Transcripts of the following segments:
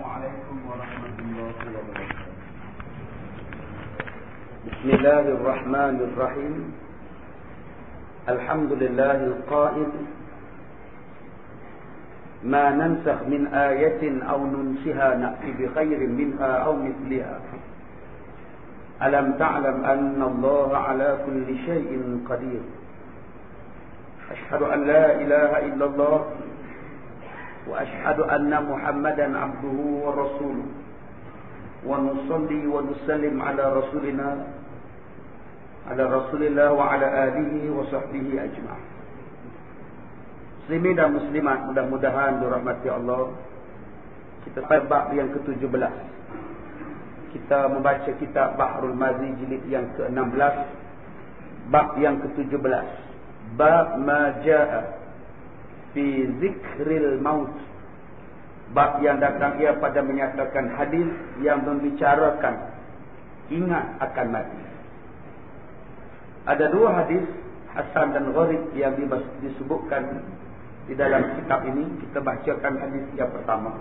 السلام عليكم ورحمة الله وبركاته. بسم الله الرحمن الرحيم. الحمد لله القائل: ما ننسخ من آية أو ننسها نأتي بخير منها أو مثلها. ألم تعلم أن الله على كل شيء قدير. أشهد أن لا إله إلا الله وأشهد أن محمدا عبده ورسوله ونصلي ونسلم على رسول الله وعلى آله وصحبه أجمعين. Muslimin dan muslimat, mudah-mudahan dirahmati Allah. Kita pada bab yang ke-17. Kita membaca kitab Bahrul Mazi jilid yang ke-16, bab yang ke-17, bab ma jaa fi zikril maut. Bab yang datang ia pada menyatakan hadis yang membicarakan ingat akan mati. Ada dua hadis hasan dan gharib yang disebutkan di dalam kitab ini. Kita bacakan hadis yang pertama.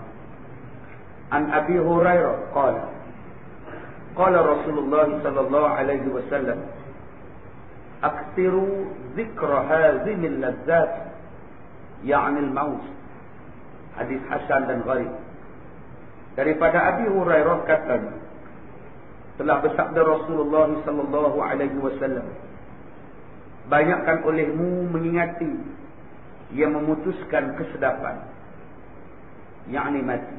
An Abi Hurairah qala qala Rasulullah sallallahu alaihi wasallam: aktsiru dzikra hadhihi al-ladzat, ya'ni al-maut. Hadis hasan dan gharib. Daripada Abi Hurairah katanya, telah bersabda Rasulullah sallallahu alaihi wasallam: banyakkan olehmu mengingati yang memutuskan kesedapan, yakni mati.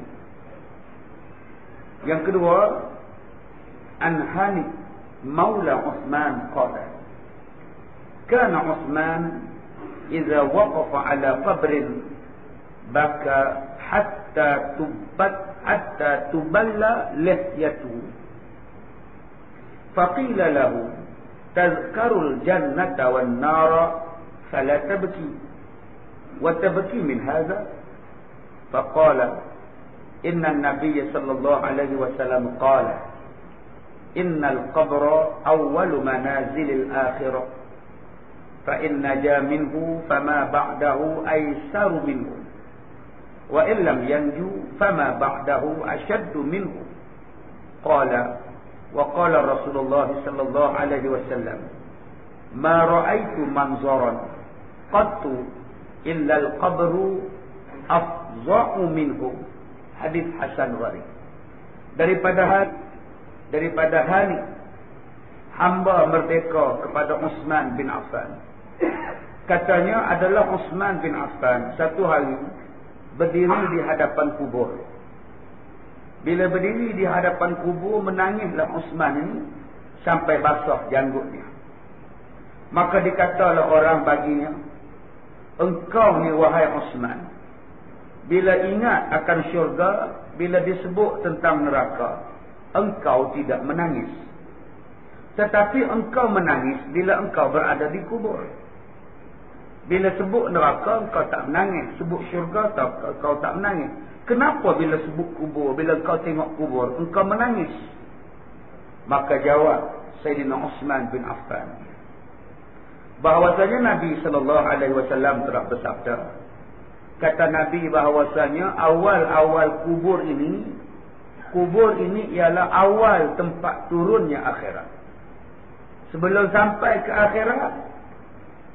Yang kedua, an Hani maula Uthman qala kana Uthman idza waqafa ala qabrin baka hatta tuballa lihyatuhu faqila lahu tadhkarul jannata wan nara fala tabki wa tabki min hadha faqala inna an-nabiy sallallahu alaihi wasallam qala innal qabra awwalu manazilil akhirah fa in naja minhu fama ba'dahu aysaru minhu wa in lam yanju fama ba'dahu ashaddu minhu. Qala wa qala Rasulullah sallallahu alaihi wasallam: ma ra'aitu manzaran qattu illa al-qabru afza'u minhu. Hadis hasan gharib. Daripada hari hamba merdeka kepada Uthman bin Affan. Katanya adalah Uthman bin Affan satu hari berdiri di hadapan kubur. Bila berdiri di hadapan kubur, menangislah Uthman ini sampai basah janggutnya. Maka dikatalah orang baginya, engkau ni wahai Uthman, bila ingat akan syurga, bila disebut tentang neraka, engkau tidak menangis. Tetapi engkau menangis bila engkau berada di kubur. Bila sebut neraka, engkau tak menangis. Sebut syurga, engkau tak menangis. Kenapa bila sebut kubur, bila engkau tengok kubur, engkau menangis? Maka jawab Sayyidina Uthman bin Affan, bahawasanya Nabi SAW telah bersabda. Kata Nabi bahawasanya awal-awal kubur ini ialah awal tempat turunnya akhirat. Sebelum sampai ke akhirat,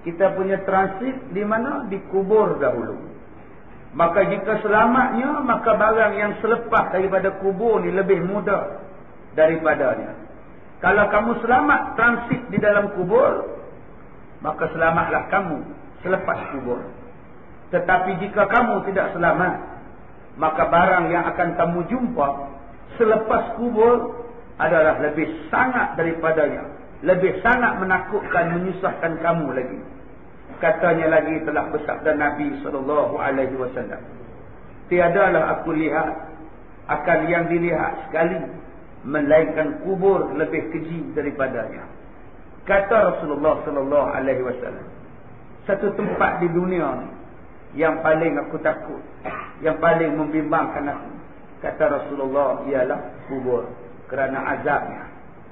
kita punya transit di mana? Di kubur dahulu. Maka jika selamatnya, maka barang yang selepas daripada kubur ni lebih mudah daripadanya. Kalau kamu selamat transit di dalam kubur, maka selamatlah kamu selepas kubur. Tetapi jika kamu tidak selamat, maka barang yang akan kamu jumpa selepas kubur adalah lebih sangat daripadanya, lebih sangat menakutkan, menyusahkan kamu lagi. Katanya lagi, telah bersabda Nabi SAW: tiadalah aku lihat akan yang dilihat sekali, melainkan kubur lebih keji daripadanya. Kata Rasulullah SAW, satu tempat di dunia ni yang paling aku takut, yang paling membimbangkan aku, kata Rasulullah, ialah kubur, kerana azabnya.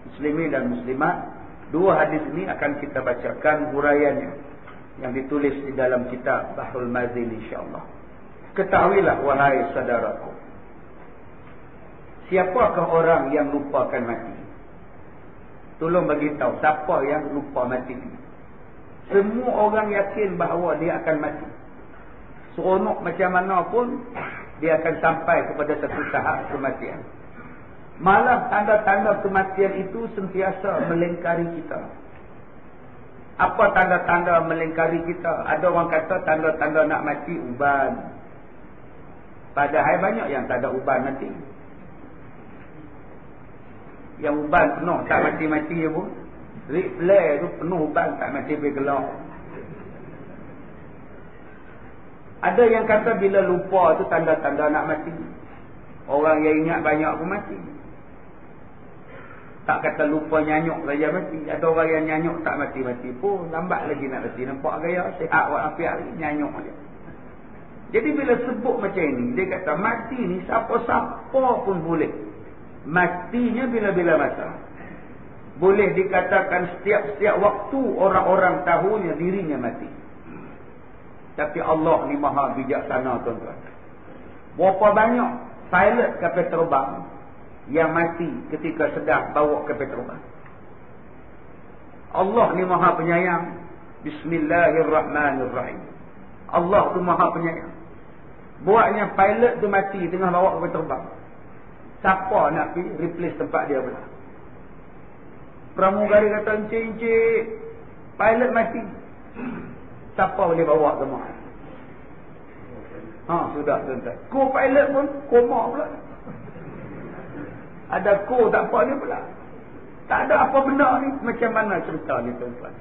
Muslimin dan muslimat, dua hadis ini akan kita bacakan huraiannya yang ditulis di dalam kitab Bahrul Mazi insya-Allah. Ketahuilah wahai saudaraku, Siapakah orang yang lupakan mati? Tolong bagi tahu siapa yang lupa mati. Semua orang yakin bahawa dia akan mati. Seronok macam mana pun, dia akan sampai kepada satu tahap kematian. Malah tanda-tanda kematian itu sentiasa melingkari kita. Apa tanda-tanda melingkari kita? Ada orang kata tanda-tanda nak mati uban. Padahal banyak yang tak ada uban mati. Yang uban penuh tak mati-mati je pun. Replay tu penuh uban tak mati bergelak. Ada yang kata bila lupa tu tanda-tanda nak mati. Orang yang ingat banyak pun mati. Tak kata lupa nyanyuk saja mati. Ada orang yang nyanyuk tak mati-mati pun. Lambat lagi nak mati. Nampak gaya sihat walafiat nyanyuk saja. Jadi bila sebut macam ini, dia kata mati ni siapa-siapa pun boleh. Matinya bila-bila masa. Boleh dikatakan setiap-setiap waktu orang-orang tahunya dirinya mati. Tapi Allah ni maha bijaksana, tuan-tuan. Berapa banyak pilot kapal terbang yang mati ketika sedang bawa kapal terbang. Allah ni maha penyayang. Bismillahirrahmanirrahim. Allah tu maha penyayang. Buatnya pilot tu mati tengah bawa kapal terbang. Siapa nak pergi replace tempat dia pula? Pramugari kata, encik-encik, pilot mati. Siapa boleh bawa semua? Sudah tuan-tuan. Co-pilot pun koma pula. Ada co tak apa dia pula. Tak ada apa benda ni. Macam mana cerita ni tuan-tuan?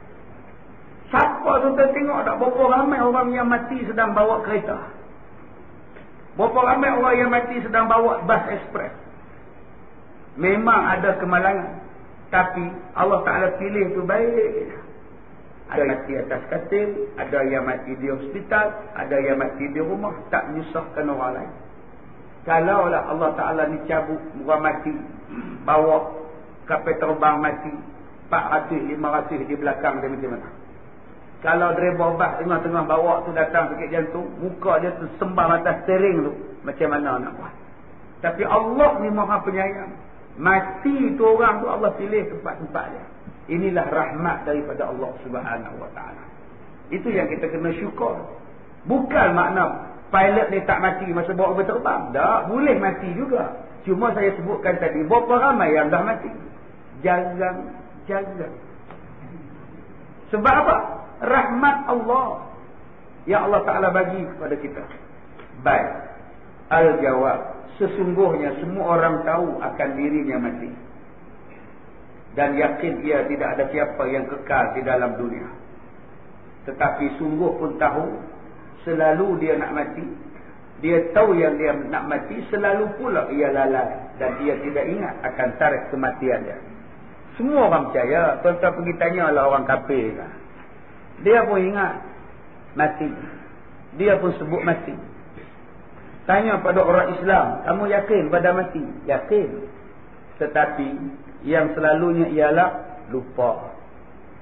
Siapa tuan-tuan tengok tak? Berapa ramai orang yang mati sedang bawa kereta? Berapa ramai orang yang mati sedang bawa bas ekspres? Memang ada kemalangan. Tapi Allah Ta'ala pilih tu baik. Ada yang mati atas katil, ada yang mati di hospital, ada yang mati di rumah, tak menyusahkan orang lain. Kalaulah Allah Ta'ala ni cabut orang mati, bawa kapal terbang mati 400, 500 di belakang dia macam mana? Kalau driver bas tengah-tengah bawa tu datang sakit jantung, muka dia tersembam atas steering tu, macam mana nak buat? Tapi Allah ni maha penyayang. Mati tu orang tu Allah pilih tempat-tempat dia. Inilah rahmat daripada Allah Subhanahu Wa Taala. Itu yang kita kena syukur. Bukan makna pilot ni tak mati masa bawa kapal terbang. Tak, boleh mati juga. Cuma saya sebutkan tadi, berapa ramai yang dah mati? Jarang. Sebab apa? Rahmat Allah yang Allah Ta'ala bagi kepada kita. Baik. Al-jawab. Sesungguhnya semua orang tahu akan dirinya mati. Dan yakin ia tidak ada siapa yang kekal di dalam dunia. Tetapi sungguh pun tahu, selalu dia nak mati. Dia tahu yang dia nak mati, selalu pula ia lalai. Dan dia tidak ingat akan tarikh kematian dia. Semua orang percaya. Tuan-tuan pergi tanyalah orang kafir. Dia pun ingat mati. Dia pun sebut mati. Tanya pada orang Islam, kamu yakin pada mati? Yakin. Tetapi yang selalunya ialah lupa,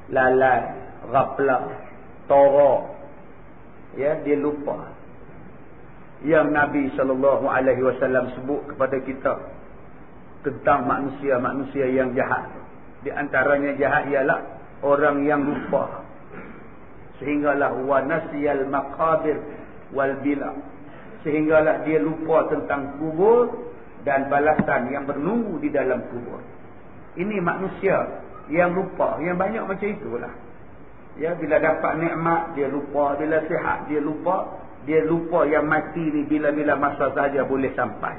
lalai, ghaflah, tara. Ya, dia lupa. Yang Nabi SAW sebut kepada kita tentang manusia-manusia yang jahat. Di antaranya jahat ialah orang yang lupa. Sehinggalah wa nasiyal maqabir wal bila. Sehinggalah dia lupa tentang kubur dan balasan yang menunggu di dalam kubur. Ini manusia yang lupa, yang banyak macam itulah. Ya, bila dapat nikmat dia lupa, bila sihat dia lupa yang mati ni bila-bila masa saja boleh sampai.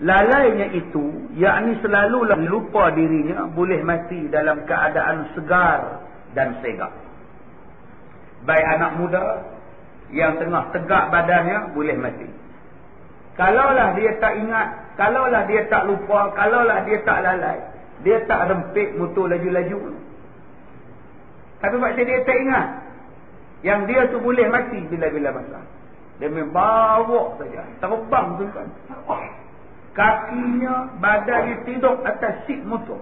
Lalainya itu, yakni selalulah lupa dirinya boleh mati dalam keadaan segar dan segar. Baik anak muda yang tengah tegak badannya boleh mati. Kalaulah dia tak ingat, kalaulah dia tak lupa, kalaulah dia tak lalai, dia tak rempit motor laju-laju. Tapi maksud dia tak ingat yang dia tu boleh mati bila-bila masa. Dia membawa saja, terbang tu kan. Kakinya, badannya tidur atas seat motor.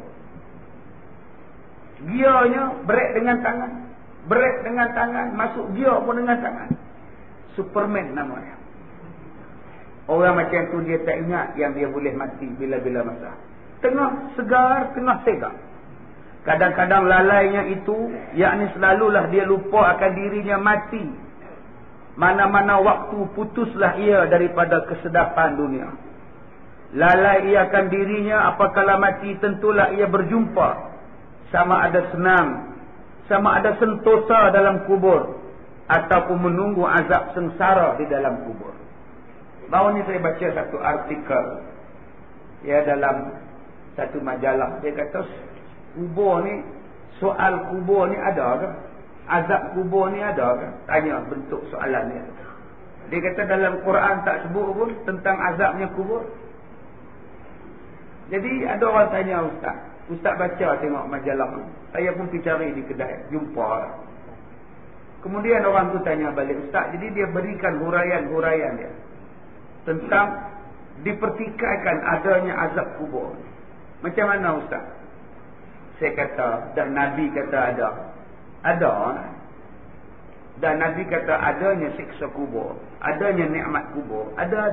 Gearnya brake dengan tangan. Brake dengan tangan, masuk gear pun dengan tangan. Superman namanya. Orang macam tu dia tak ingat yang dia boleh mati bila-bila masa. Tengah segar, tengah segar. Kadang-kadang lalainya itu, yakni selalulah dia lupa akan dirinya mati. Mana-mana waktu putuslah ia daripada kesedapan dunia. Lalai ia akan dirinya, apakala mati tentulah ia berjumpa. Sama ada senang, sama ada sentosa dalam kubur, ataupun menunggu azab sengsara di dalam kubur. Baru ni saya baca satu artikel, ya, dalam satu majalah. Dia kata kubur ni, soal kubur ni ada ke? Azab kubur ni ada ke? Tanya bentuk soalan ni. Dia kata dalam Quran tak sebut pun tentang azabnya kubur. Jadi ada orang tanya Ustaz baca tengok majalah ni. Saya pun pergi cari di kedai, jumpa. Kemudian orang tu tanya balik, Ustaz, jadi dia berikan huraian-huraian dia tentang dipertikaikan adanya azab kubur. Macam mana Ustaz? Saya kata, dan Nabi kata ada. Dan Nabi kata adanya siksa kubur, adanya nikmat kubur, ada.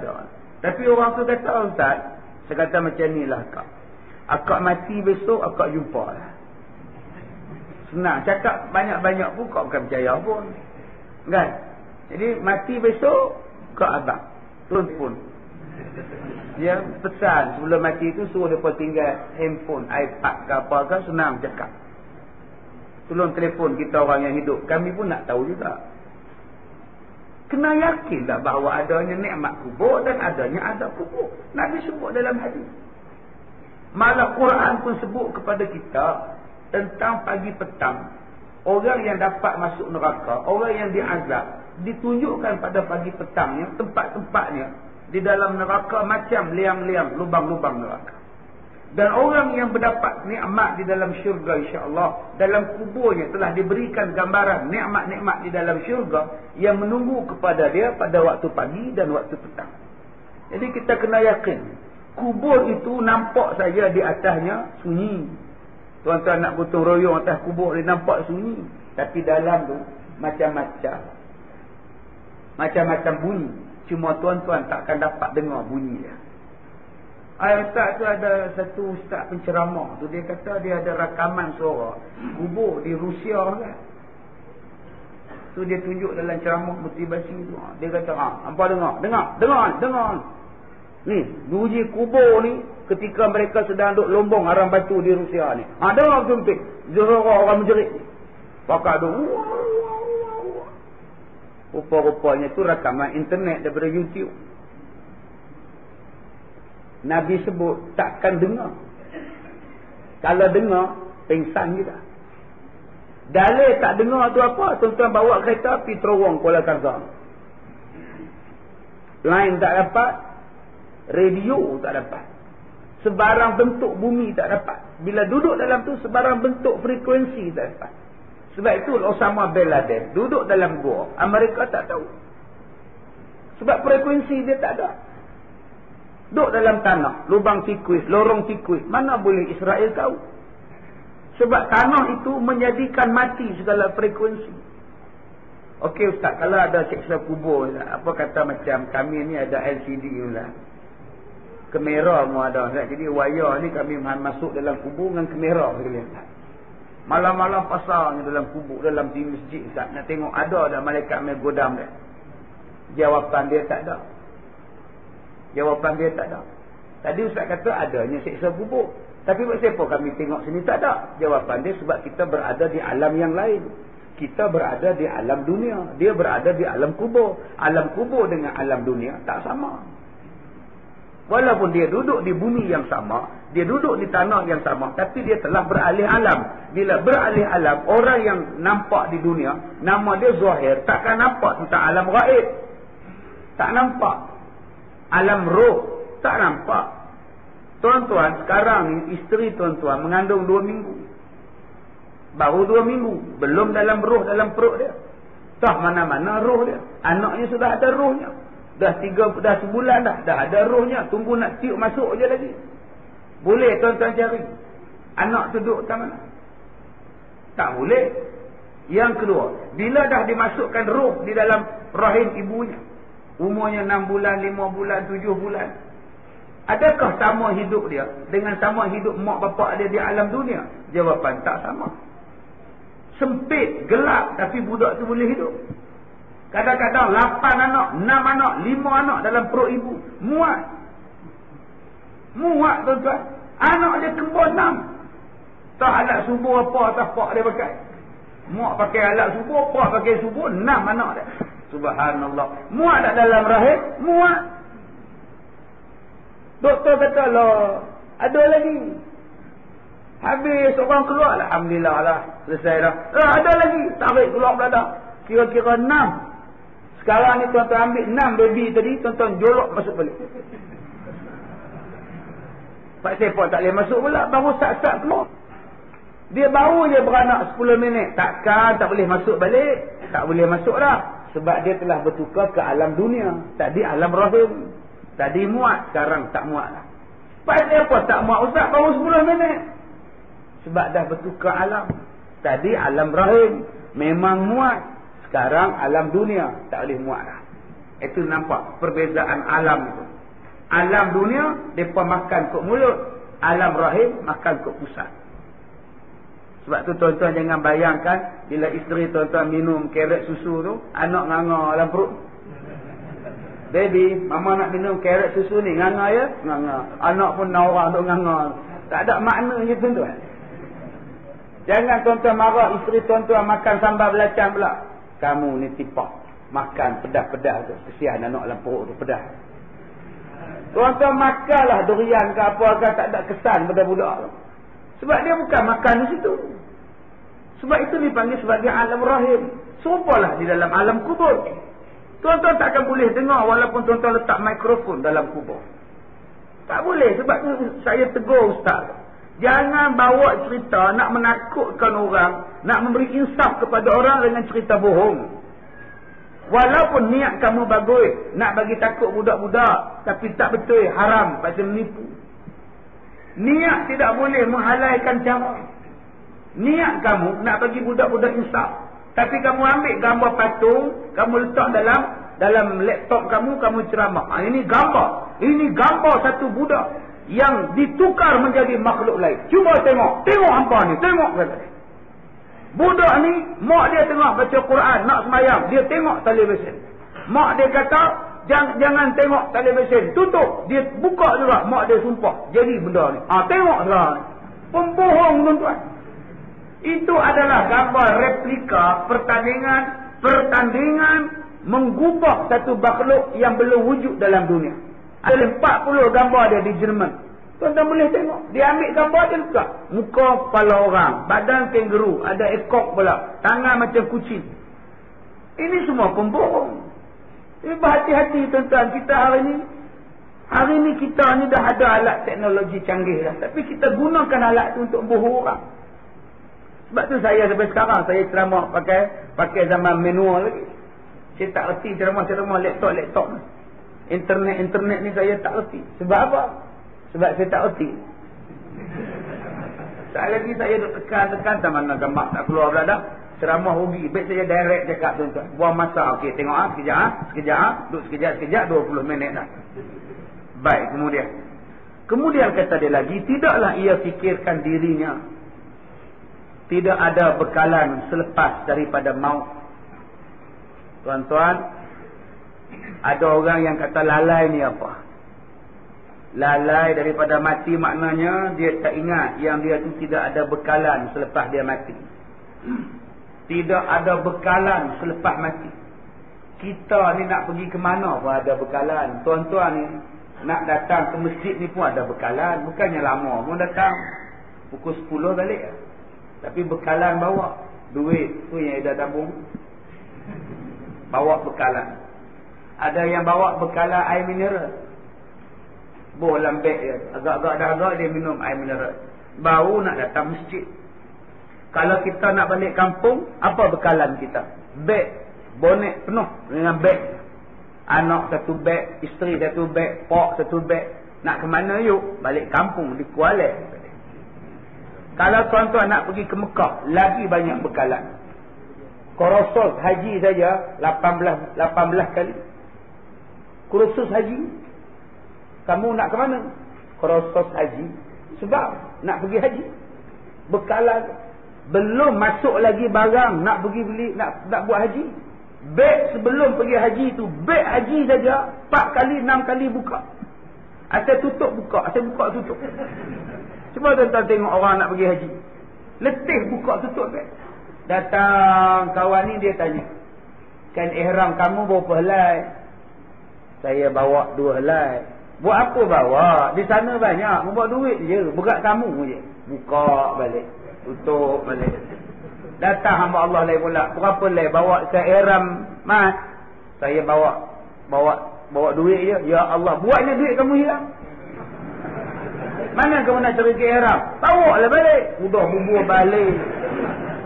Tapi orang tu kata, Ustaz, saya kata macam ni lah akak mati besok akak jumpa lah. Senang cakap banyak-banyak pun kau bukan percaya pun, kan? Jadi mati besok kau abang telefon. Dia pesan sebelum mati tu suruh dia tinggal handphone, iPad ke apa ke, senang cakap. Tolong telefon kita orang yang hidup. Kami pun nak tahu juga. Kena yakin tak bahawa adanya nikmat kubur dan adanya azab kubur. Nabi sebut dalam hadis. Malah Quran pun sebut kepada kita tentang pagi petang. Orang yang dapat masuk neraka, orang yang diazab, ditunjukkan pada pagi petangnya, tempat-tempatnya di dalam neraka macam liang-liang, lubang-lubang neraka. Dan orang yang mendapat nikmat di dalam syurga, insya-Allah, dalam kuburnya telah diberikan gambaran nikmat-nikmat di dalam syurga yang menunggu kepada dia pada waktu pagi dan waktu petang. Jadi kita kena yakin, kubur itu nampak saja di atasnya sunyi. Tuan-tuan nak gotong royong atas kubur dia nampak sunyi, tapi dalam tu macam-macam bunyi. Cuma tuan-tuan takkan dapat dengar bunyi dia. Ustaz tu ada satu ustaz penceramah tu, dia kata dia ada rakaman suara kubur di Rusia kan. Tu dia tunjuk dalam ceramah motivasi tu. Dia kata, hampa dengar. Ni, bunyi kubur ni ketika mereka sedang duk lombong arang batu di Rusia ni. Dengar betul-betul. Suara orang menjerit ni. Pakak duk. Rupa-rupanya tu rakaman internet daripada YouTube. Nabi sebut takkan dengar. Kalau dengar, pengsan juga. Dalil tak dengar tu apa? Tuan-tuan bawa kereta pergi terowong Kuala Kangsar. Line tak dapat, radio tak dapat, sebarang bentuk bumi tak dapat. Bila duduk dalam tu, sebarang bentuk frekuensi tak dapat. Sebab itu Osama bin Laden duduk dalam gua, Amerika tak tahu. Sebab frekuensi dia tak ada. Duduk dalam tanah, lubang tikus, lorong tikus, mana boleh Israel tahu? Sebab tanah itu menjadikan mati segala frekuensi. Okey Ustaz, kalau ada siksa kubur, apa kata macam kami ni ada LCD lah, kamera mu ada, jadi wayar ni kami masuk dalam kubur dengan kamera boleh lihat. Malam-malam pasarnya dalam kubur, dalam di masjid Ustaz, nak tengok ada dah malaikat mai godam dia. Jawapan dia tak ada. Tadi Ustaz kata adanya siksa kubur, tapi buat siapa kami tengok sini tak ada? Jawapan dia sebab kita berada di alam yang lain. Kita berada di alam dunia, dia berada di alam kubur. Alam kubur dengan alam dunia tak sama. Walaupun dia duduk di bumi yang sama, dia duduk di tanah yang sama, tapi dia telah beralih alam. Bila beralih alam, orang yang nampak di dunia, nama dia zahir, takkan nampak tentang alam gaib. Tak nampak. Alam roh, tak nampak. Tuan-tuan, sekarang ni isteri tuan-tuan mengandung 2 minggu. Baru 2 minggu. Belum dalam roh, dalam perut dia. Tak mana-mana roh dia. Anaknya sudah ada rohnya. Dah sebulan dah ada rohnya. Tunggu nak tiup masuk je lagi. Boleh tuan-tuan cari anak tu duduk kat mana? Tak boleh. Yang kedua, bila dah dimasukkan roh di dalam rahim ibunya, umurnya 6 bulan, 5 bulan, 7 bulan. Adakah sama hidup dia dengan sama hidup mak bapak dia di alam dunia? Jawapan tak sama. Sempit, gelap, tapi budak tu boleh hidup. Kadang-kadang 8 anak, 6 anak, 5 anak dalam perut ibu. Muat. Muat tuan-tuan. Anak dia kembar 6. Tak alat subuh apa atas pak dia pakai. Mak pakai alat subuh, pak pakai subuh, 6 anak dia. Subhanallah. Muat tak dalam rahim? Muat. Doktor kata lah, ada lagi. Habis orang keluar, alhamdulillah lah, selesai dah. Ada lagi, tarik keluar belada. Kira-kira 6. Sekarang ni tuan-tuan ambil 6 baby tadi, tuan-tuan jolok masuk balik. Pak Sepok tak boleh masuk pula, baru sat-sat keluar. Dia baru je beranak 10 minit. Takkan tak boleh masuk balik? Tak boleh masuk dah. Sebab dia telah bertukar ke alam dunia. Tadi alam rahim. Tadi muat, sekarang tak muat lah. Pasal apa tak muat ustaz? Baru 10 minit. Sebab dah bertukar alam. Tadi alam rahim. Memang muat. Sekarang alam dunia. Tak boleh muat lah. Itu nampak perbezaan alam itu. Alam dunia, mereka makan kot mulut. Alam rahim, makan kot pusat. Sebab tu tuan-tuan jangan bayangkan bila isteri tuan-tuan minum kerek susu tu, anak nganga dalam perut. Baby, mama nak minum kerek susu ni, nganga ya? Nganga. Anak pun naurah duk nganga. Tak ada maknanya tuan-tuan. Jangan tuan-tuan marah isteri tuan-tuan makan sambal belacan pula. Kamu ni tipak. Makan pedas-pedas tu. Kesian anak dalam perut tu pedas. Tuan-tuan makanlah durian ke apa ke, tak ada kesan pada budak tu. Sebab dia bukan makan di situ. Sebab itu dipanggil sebagai alam rahim. Serupalah di dalam alam kubur. Tuan-tuan takkan boleh dengar walaupun tuan-tuan letak mikrofon dalam kubur. Tak boleh. Sebab tu saya tegur ustaz. Jangan bawa cerita nak menakutkan orang, nak memberi insaf kepada orang dengan cerita bohong. Walaupun niat kamu bagus, nak bagi takut budak-budak, tapi tak betul, haram, pasal menipu. Niat tidak boleh menghalalkan cara. Niat kamu nak bagi budak-budak insaf. Tapi kamu ambil gambar patung, kamu letak dalam laptop kamu ceramah. Ini gambar. Ini gambar satu budak yang ditukar menjadi makhluk lain. Cuba tengok. Tengok hampa ni. Tengok kata. Budak ni, mak dia tengok baca Quran, nak sembahyang. Dia tengok televisyen. Mak dia kata, jangan tengok televisyen. Tutup. Dia buka juga. Mak dia sumpah. Jadi benda ni. Tengok sekarang. Pembohong tuan-tuan. Itu adalah gambar replika pertandingan menggubah satu makhluk yang belum wujud dalam dunia. Ada 40 gambar dia di Jerman. Tuan-tuan boleh tengok. Dia ambil gambar dia letak. Muka kepala orang, badan kangaroo, ada ekor pula, tangan macam kucing. Ini semua pembohong. Jadi berhati-hati tuan-tuan. Kita hari ni kita ni dah ada alat teknologi canggih dah. Tapi kita gunakan alat itu untuk bohong orang. Sebab tu saya sampai sekarang saya ceramah pakai zaman manual lagi. Saya tak erti ceramah laptop. Internet ni saya tak erti. Sebab apa? Sebab saya tak erti. Sekali lagi saya duk tekan tak mana gambar tak keluar pula dah. Ceramah rugi. Baik saya direct cakap tuan-tuan. Buang masa. Okey, tengok sekejap. Duduk sekejap 20 minit dah. Baik, kemudian kata dia lagi, tidaklah ia fikirkan dirinya. Tidak ada bekalan selepas daripada maut. Tuan-tuan, ada orang yang kata lalai ni apa? Lalai daripada mati maknanya dia tak ingat yang dia tu tidak ada bekalan selepas dia mati. Tidak ada bekalan selepas mati. Kita ni nak pergi ke mana pun ada bekalan. Tuan-tuan ni nak datang ke masjid ni pun ada bekalan. Bukannya lama pun datang. Pukul 10 balik. Tapi bekalan bawa. Duit tu yang dah tabung. Bawa bekalan. Ada yang bawa bekalan air mineral. Bolam beg dia. Agak-agak dah agak dia minum air mineral. Baru nak datang masjid. Kalau kita nak balik kampung, apa bekalan kita? Beg. Bonet penuh dengan beg. Anak satu beg. Isteri satu beg. Pak satu beg. Nak ke mana yuk? Balik kampung di Kuala. Kalau tuan-tuan nak pergi ke Mekah, lagi banyak bekalan. Korosol haji saja 18 kali. kursus haji. Kamu nak ke mana? Kursus haji. Sebab nak pergi haji. Bekalan. Belum masuk lagi barang nak pergi beli, nak buat haji. Beg sebelum pergi haji tu, beg haji saja 4 kali 6 kali buka. Asal tutup buka, asal buka tutup. Cuba tuan-tuan tengok orang nak pergi haji. Letih buka tutup beg. Datang kawan ni dia tanya, kan ihram kamu berapa helai? Saya bawa 2 helai. Buat apa bawa? Di sana banyak, membawa duit je, berat kamu je. Buka balik, tutup balik. Datang hamba Allah lain pula, berapa helai bawa ke ihram? Mas, saya bawa duit je. Ya Allah, buatnya duit kamu hilang. Mana kamu nak cari ke ihram? Bawa lah balik. Udah bubur balik.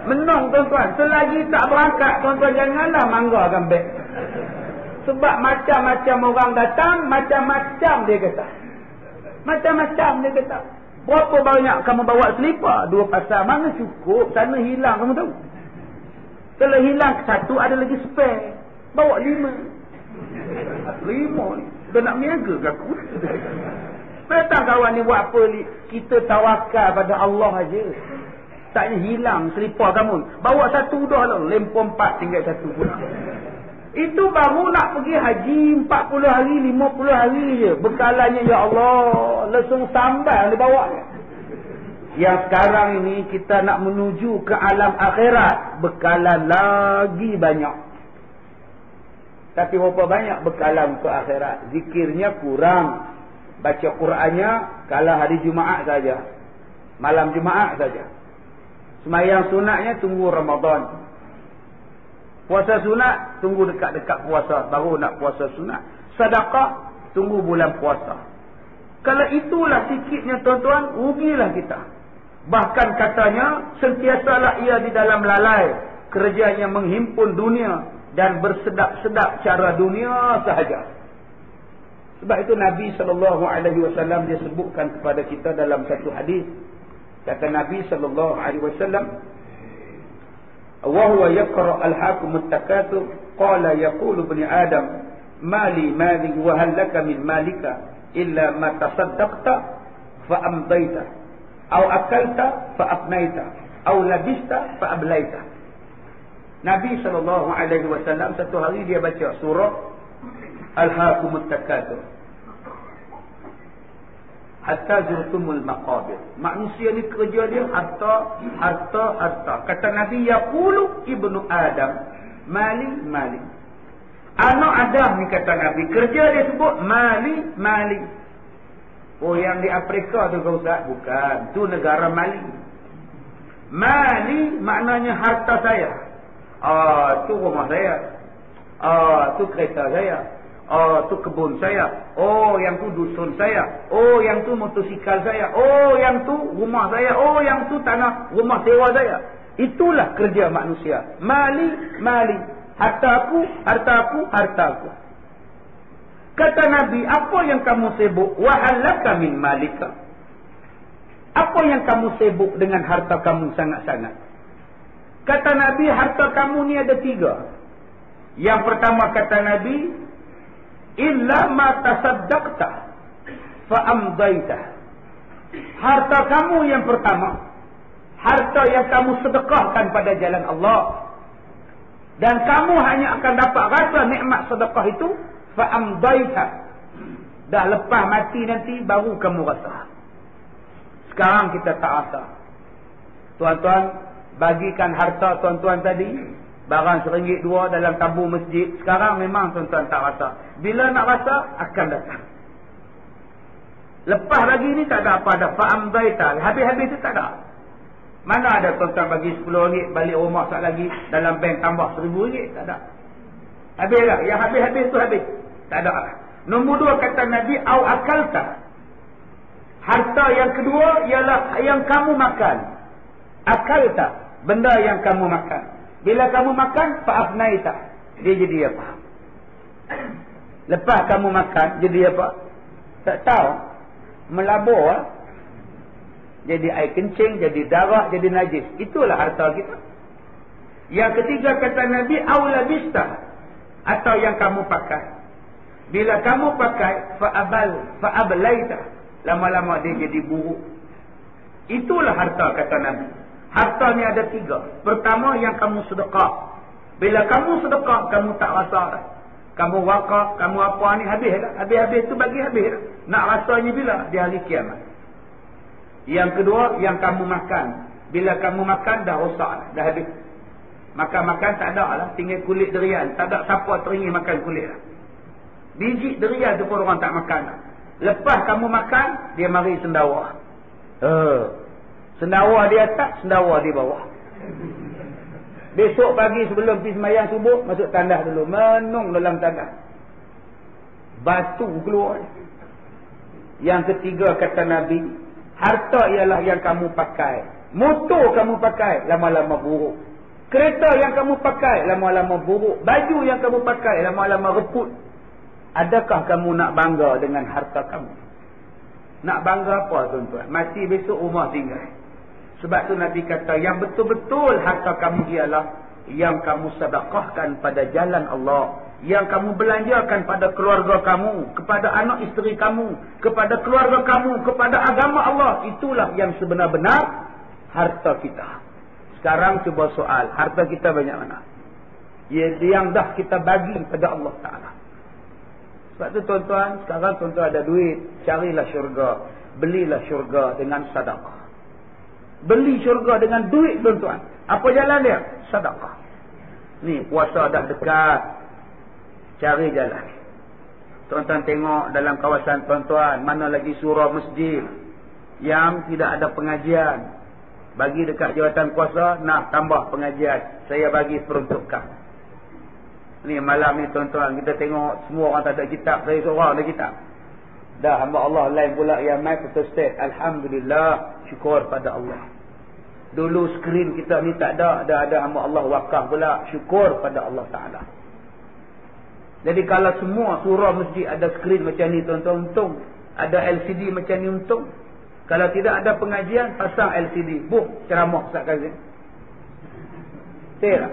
Menang tuan-tuan. Selagi tak berangkat, tuan-tuan janganlah manggakan beg. Sebab macam-macam orang datang, macam-macam dia kata. Macam-macam dia kata. Berapa banyak kamu bawa selipar? 2 pasang. Mana cukup? Sana hilang, kamu tahu. Kalau hilang 1, ada lagi spare. Bawa 5. 5 ni. Dah nak niaga ke aku? Datang kawan ni buat apa ni? Kita tawakal pada Allah aja. Taknya hilang selipar kamu. Bawa 1 dah lah. Lempar 4, tinggal 1 pula. Itu baru nak pergi haji 40 hari, 50 hari je. Bekalannya ya Allah. Langsung sambal dia bawa. Yang sekarang ini kita nak menuju ke alam akhirat. Bekalan lagi banyak. Tapi berapa banyak bekalan ke akhirat? Zikirnya kurang. Baca Qurannya kalau hari Jumaat saja. Malam Jumaat saja. Semayang sunatnya tunggu Ramadan. Puasa sunat tunggu dekat-dekat puasa baru nak puasa sunat. Sedekah tunggu bulan puasa. Kalau itulah sikitnya tuan-tuan, rugilah kita. Bahkan katanya sentiasalah ia di dalam lalai, kerjanya menghimpun dunia dan bersedap-sedap cara dunia sahaja. Sebab itu Nabi SAW dia sebutkan kepada kita dalam satu hadis. Kata Nabi SAW, وهو يقرأ ألهاكم التكاثر قال يقول ابن آدم مالي وهل لك من مالك إلا ما تصدقت فأمضيت أو أكلت فأفنيت أو لبست فأبليت. Nabi SAW satu hari dia baca surah Alhaakumut Takatsur hatta zurtumul maqabir. Manusia ni kerja dia harta. Kata Nabi, yaqulu ibnu Adam mali. Anak Adam ni kata Nabi, kerja dia sebut mali. Oh, yang di Afrika tu kau Ustaz? Bukan, tu negara Mali. Mali maknanya harta saya. Tu rumah saya. Tu kereta saya. Tu kebun saya. Yang tu dusun saya. Yang tu motosikal saya. Yang tu rumah saya. Yang tu tanah rumah sewa saya. Itulah kerja manusia. Mali. Hartaku. Kata Nabi, apa yang kamu sibuk? Wahallaka min malika. Apa yang kamu sibuk dengan harta kamu sangat-sangat? Kata Nabi, harta kamu ni ada 3. Yang pertama kata Nabi, illa ma tasaddaqta fa amdaita. Harta kamu yang pertama, harta yang kamu sedekahkan pada jalan Allah, dan kamu hanya akan dapat rasa nikmat sedekah itu fa amdaita. Dah lepas mati nanti baru kamu rasa. Sekarang kita tak rasa. Tuan-tuan, bagikan harta tuan-tuan tadi barang RM1, RM2 dalam tabung masjid. Sekarang memang tuan-tuan tak rasa. Bila nak rasa, akan datang. Lepas lagi ni tak ada apa dah. Fa'amdaita. Habis-habis tu tak ada. Mana ada tuan-tuan bagi RM10 balik rumah sat lagi dalam bank tambah RM1,000? Tak ada. Habis lah. Yang habis-habis tu habis. Tak ada. Nombor 2 kata Nabi, au akalta. Harta yang kedua ialah yang kamu makan. Akalta. Benda yang kamu makan. Bila kamu makan, fa'afnaita. Dia jadi apa? Lepas kamu makan, jadi apa? Tak tahu. Melabur. Jadi air kencing, jadi darah, jadi najis. Itulah harta kita. Yang ketiga kata Nabi, awla bista. Atau yang kamu pakai. Bila kamu pakai fa'ablaita, lama-lama dia jadi buruk. Itulah harta, kata Nabi. Harta ni ada 3. Pertama, yang kamu sedekah. Bila kamu sedekah, kamu tak rasa dah. Kamu wakaf, kamu apa ni, habis dah. Habis-habis tu bagi habis dah. Nak rasanya bila? Di hari kiamat. Yang kedua, yang kamu makan. Bila kamu makan, dah rosak dah habis. Makan-makan tak ada lah. Tinggal kulit derian. Tak ada siapa teringin makan kulit lah. Biji derian tu pun orang tak makan lah. Lepas kamu makan, dia mari sendawa. Sendawa di atas, sendawa di bawah. Besok pagi sebelum pergi sembahyang subuh, masuk tandas dulu. Menung dalam tandas. Batu keluar. Yang ketiga, kata Nabi, harta ialah yang kamu pakai. Motor kamu pakai, lama-lama buruk. Kereta yang kamu pakai, lama-lama buruk. Baju yang kamu pakai, lama-lama reput. Adakah kamu nak bangga dengan harta kamu? Nak bangga apa, tuan-tuan? Mati besok rumah tinggal. Sebab tu Nabi kata, yang betul-betul harta kamu ialah yang kamu sedekahkan pada jalan Allah. Yang kamu belanjakan pada keluarga kamu, kepada anak isteri kamu, kepada keluarga kamu, kepada agama Allah. Itulah yang sebenar-benar harta kita. Sekarang cuba soal, harta kita banyak mana? Yang dah kita bagi pada Allah Ta'ala. Sebab tu tuan-tuan, sekarang tuan-tuan ada duit, carilah syurga. Belilah syurga dengan sedekah. Beli syurga dengan duit, tuan-tuan. Apa jalan dia? Sedekah. Ni, puasa dah dekat. Cari jalan. Tuan-tuan tengok dalam kawasan tuan-tuan, mana lagi surau masjid yang tidak ada pengajian. Bagi dekat jawatan kuasa, nak tambah pengajian. Saya bagi peruntukan. Ni malam ni tuan-tuan, kita tengok semua orang tak ada kitab. Saya seorang ada kitab. Dah hamba Allah lain pula yang mai protestan. Alhamdulillah, syukur pada Allah. Dulu skrin kita ni tak ada, ada hamba Allah wakaf pula. Syukur pada Allah Ta'ala. Jadi kalau semua surau masjid ada skrin macam ni tuan-tuan, untung. Ada LCD macam ni, untung. Kalau tidak ada pengajian, pasang LCD. Ceramah Ustaz Kazim. Betul tak?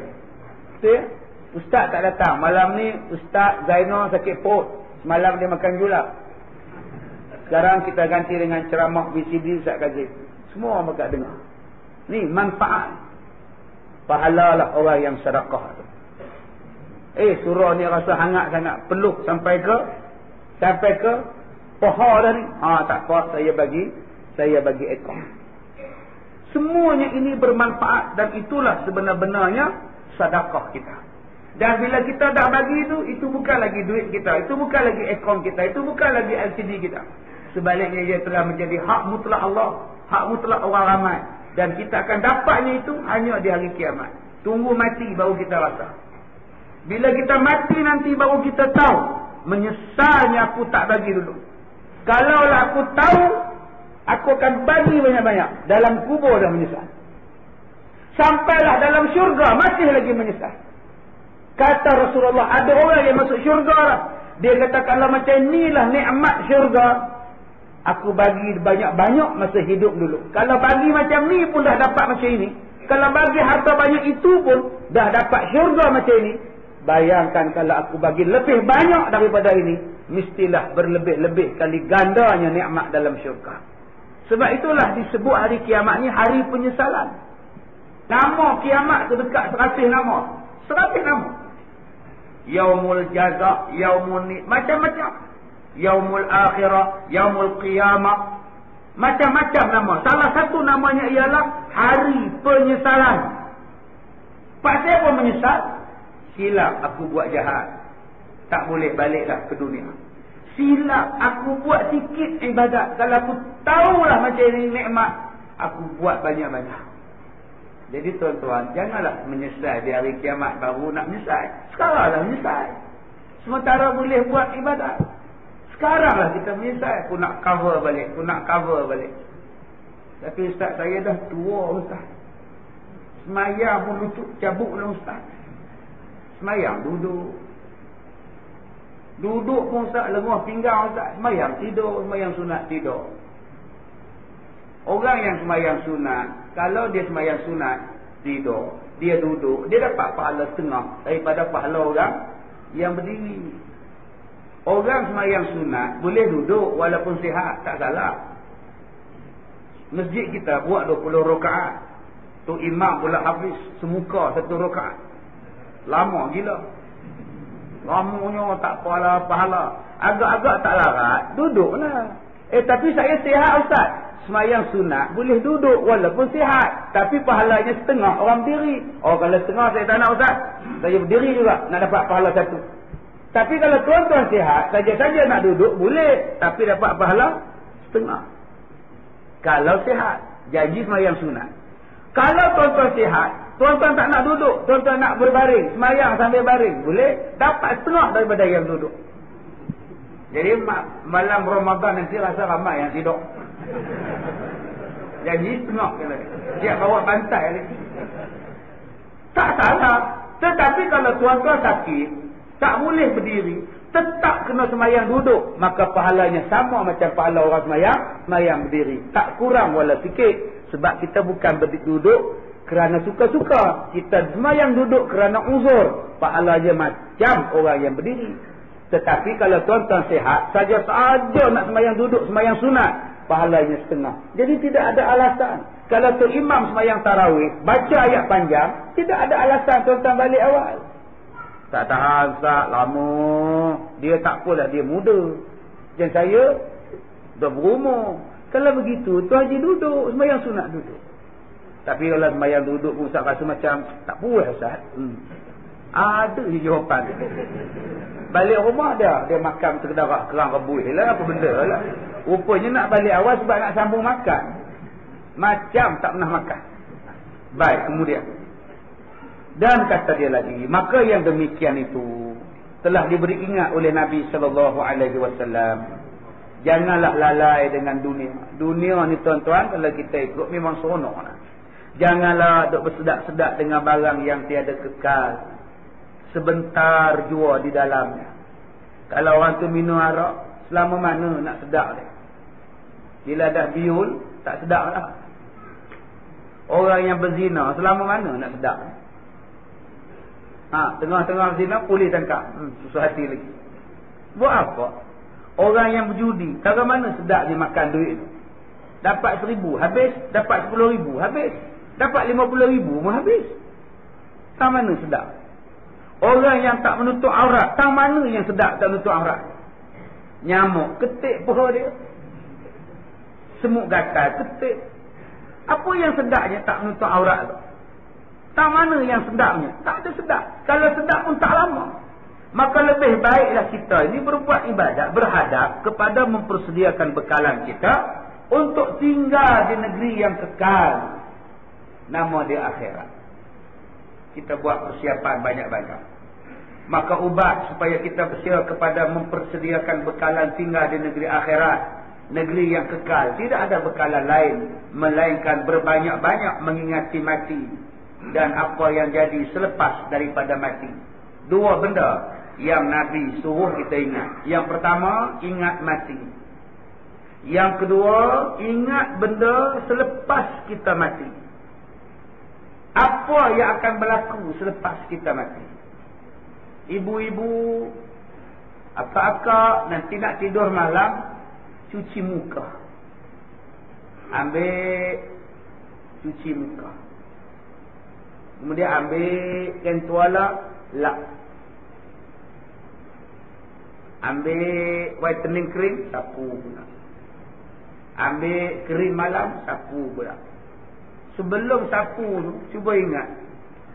Betul? Ustaz tak datang. Malam ni Ustaz Zainal sakit perut. Semalam dia makan julak. Sekarang kita ganti dengan ceramah VCD Ustaz Kazim. Semua orang bakal dengar. Ni manfaat. Pahalalah orang yang sedekah tu. Surau ni rasa hangat sangat. Peluk sampai ke paha dah ni. Tak apa, saya bagi ekor. Semuanya ini bermanfaat dan itulah sebenar-benarnya sedekah kita. Dan bila kita dah bagi itu bukan lagi duit kita, itu bukan lagi akaun kita, itu bukan lagi LCD kita. Sebaliknya ia telah menjadi hak mutlak Allah, hak mutlak orang ramai. Dan kita akan dapatnya itu hanya di hari kiamat. Tunggu mati baru kita rasa. Bila kita mati nanti baru kita tahu, menyesalnya aku tak bagi dulu. Kalaulah aku tahu, aku akan bagi banyak-banyak. Dalam kubur dah menyesal. Sampailah dalam syurga masih lagi menyesal. Kata Rasulullah, ada orang yang masuk syurga lah. Dia kata, kalau macam inilah nikmat syurga, aku bagi banyak-banyak masa hidup dulu. Kalau bagi macam ni pun dah dapat macam ini. Kalau bagi harta banyak itu pun dah dapat syurga macam ini. Bayangkan kalau aku bagi lebih banyak daripada ini, mestilah berlebih-lebih kali gandanya nikmat dalam syurga. Sebab itulah disebut hari kiamat ni hari penyesalan. Nama kiamat tu dekat 100 nama. 100 nama. Yaumul jaza, yaumul ni, macam-macam. Yaumul akhirah, yaumul qiyamah. Macam-macam nama. Salah satu namanya ialah hari penyesalan. Pak saya pun menyesal. Silap aku buat jahat. Tak boleh baliklah ke dunia. Silap aku buat sikit ibadat. Kalau aku tahulah macam ini nikmat, aku buat banyak-banyak. Jadi tuan-tuan, janganlah menyesal di hari kiamat baru nak menyesal. Sekaranglah menyesal. Sementara boleh buat ibadat. Sekaranglah kita menyesal. Aku nak cover balik. Tapi Ustaz, saya dah tua Ustaz. Semayang pun lutut cabuk lah Ustaz. Semayang duduk. Duduk pun Ustaz, lengah pinggang Ustaz. Semayang tidur, semayang sunat tidur. Orang yang semayang sunat, kalau dia semayang sunat tidur, dia duduk, dia dapat pahala setengah daripada pahala orang yang berdiri. Orang semayang sunat boleh duduk walaupun sihat, tak salah. Masjid kita buat 20 rakaat. Tu imam pula habis semuka 1 rakaat. Lama gila. Lamanya tak pahala. Agak-agak tak larat, duduklah. Tapi saya sihat Ustaz. Semayang sunat boleh duduk walaupun sihat, tapi pahalanya setengah orang berdiri. Kalau setengah saya tak nak Ustaz, saya berdiri juga nak dapat pahala 1. Tapi kalau tuan-tuan sihat, saja-saja nak duduk boleh, tapi dapat pahala setengah. Kalau sihat, janji semayang sunat. Kalau tuan-tuan sihat, tuan-tuan tak nak duduk, tuan-tuan nak berbaring, semayang sambil baring, boleh dapat setengah daripada yang duduk. Jadi malam Ramadan nanti rasa ramai yang tidur. Janji setengah kena. Dia bawa pantai lagi. Tak salah. Tetapi kalau tuan-tuan sakit, tak boleh berdiri, tetap kena semayang duduk, maka pahalanya sama macam pahala orang semayang berdiri. Tak kurang wala sikit. Sebab kita bukan duduk kerana suka-suka. Kita semayang duduk kerana uzur. Pahalanya macam orang yang berdiri. Tetapi kalau tuan-tuan sihat, saja-saja nak semayang duduk, semayang sunat, pahalanya setengah. Jadi tidak ada alasan. Kalau tu imam semayang tarawih, baca ayat panjang, tidak ada alasan tuan-tuan balik awal. Tak tahan Ustaz, lama. Dia tak apalah, dia muda. Dan saya dah berumur. Kalau begitu, Tuan Haji duduk, semayang sunat duduk. Tapi kalau semayang duduk pun Ustaz rasa macam tak puas Ustaz. Ada je jawapan. Balik rumah dia makan terkedarak kerang rebus lah, apa benda lah. Rupanya nak balik awal sebab nak sambung makan. Macam tak pernah makan. Baik, kemudian. Dan kata dia lagi, maka yang demikian itu telah diberi ingat oleh Nabi SAW. Janganlah lalai dengan dunia. Dunia ni tuan-tuan, kalau kita ikut memang seronok lah. Janganlah duk bersedak-sedak dengan barang yang tiada kekal. Sebentar jua di dalamnya. Kalau orang tu minum arak, selama mana nak sedap dia? Bila dah biul, tak sedap lah. Orang yang berzina, selama mana nak sedap dia? Tengah-tengah zina, polis tangkap. Susah hati lagi. Buat apa? Orang yang berjudi, cara mana sedap dia makan duit tu? Dapat 1,000, habis. Dapat 10,000, habis. Dapat 50,000 pun habis. Tak mana sedap? Orang yang tak menutup aurat, tak mana yang sedap tak menutup aurat? Nyamuk, ketik perut dia. Semut gatal, ketik. Apa yang sedapnya tak menutup aurat tu? Tak mana yang sedapnya? Tak ada sedap. Kalau sedap pun tak lama. Maka lebih baiklah kita ini berbuat ibadat, berhadap kepada mempersediakan bekalan kita untuk tinggal di negeri yang kekal. Nama dia akhirat. Kita buat persiapan banyak-banyak. Maka ubat supaya kita bersedia kepada mempersediakan bekalan tinggal di negeri akhirat, negeri yang kekal. Tidak ada bekalan lain melainkan berbanyak-banyak mengingati mati dan apa yang jadi selepas daripada mati. 2 benda yang Nabi suruh kita ingat. Yang pertama, ingat mati. Yang kedua, ingat benda selepas kita mati. Apa yang akan berlaku selepas kita mati? Ibu-ibu, akak-akak nanti nak tidur malam, cuci muka. Ambil cuci muka. Kemudian ambil kain tuala, lap. Ambil whitening cream, sapu pula. Ambil krim malam, sapu pula. Sebelum sapu tu, cuba ingat.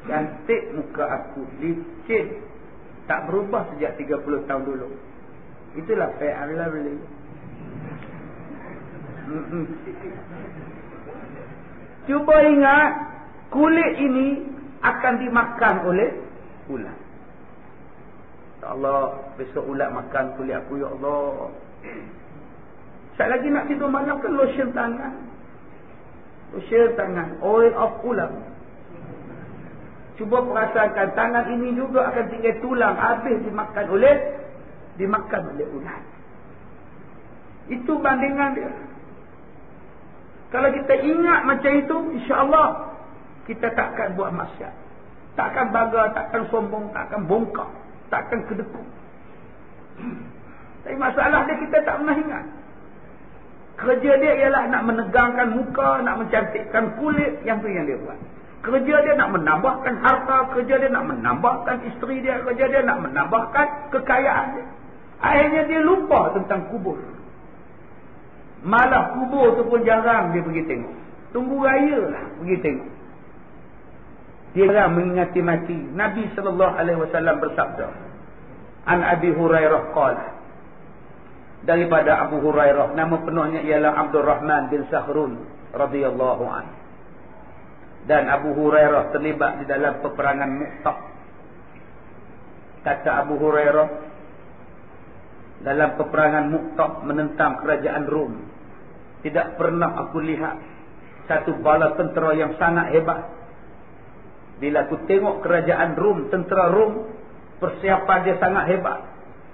Cantik muka aku, licin. Tak berubah sejak 30 tahun dulu. Itulah fair Allah beli. Cuba ingat, kulit ini akan dimakan oleh ulat. Ya Allah, besok ulat makan kulit aku, ya Allah. Sekali lagi nak tidur malam kan lotion tangan. Lotion tangan, oil of ulat. Cuba perasakan tangan ini juga akan tinggal tulang habis dimakan oleh ulat. Itu bandingan dia. Kalau kita ingat macam itu, insya-Allah kita takkan buat maksiat. Takkan bangga, takkan sombong, takkan bongkak, takkan kedekut. Tapi masalah dia kita tak pernah ingat. Kerja dia ialah nak menegangkan muka, nak mencantikkan kulit, yang tu yang dia buat. Kerja dia nak menambahkan harta, kerja dia nak menambahkan isteri dia, kerja dia nak menambahkan kekayaan dia. Akhirnya dia lupa tentang kubur. Malah kubur tu pun jarang dia pergi tengok. Tunggu raya lah pergi tengok. Dia jarang mengingati mati. Nabi SAW bersabda, An Abi Hurairah qala, daripada Abu Hurairah, nama penuhnya ialah Abdurrahman bin Sahrun radhiyallahu anhu. Dan Abu Hurairah terlibat di dalam peperangan Mu'tah. Kata Abu Hurairah, dalam peperangan Mu'tah menentang kerajaan Rom, tidak pernah aku lihat satu bala tentera yang sangat hebat. Bila aku tengok kerajaan Rom, tentera Rom, persiapan dia sangat hebat.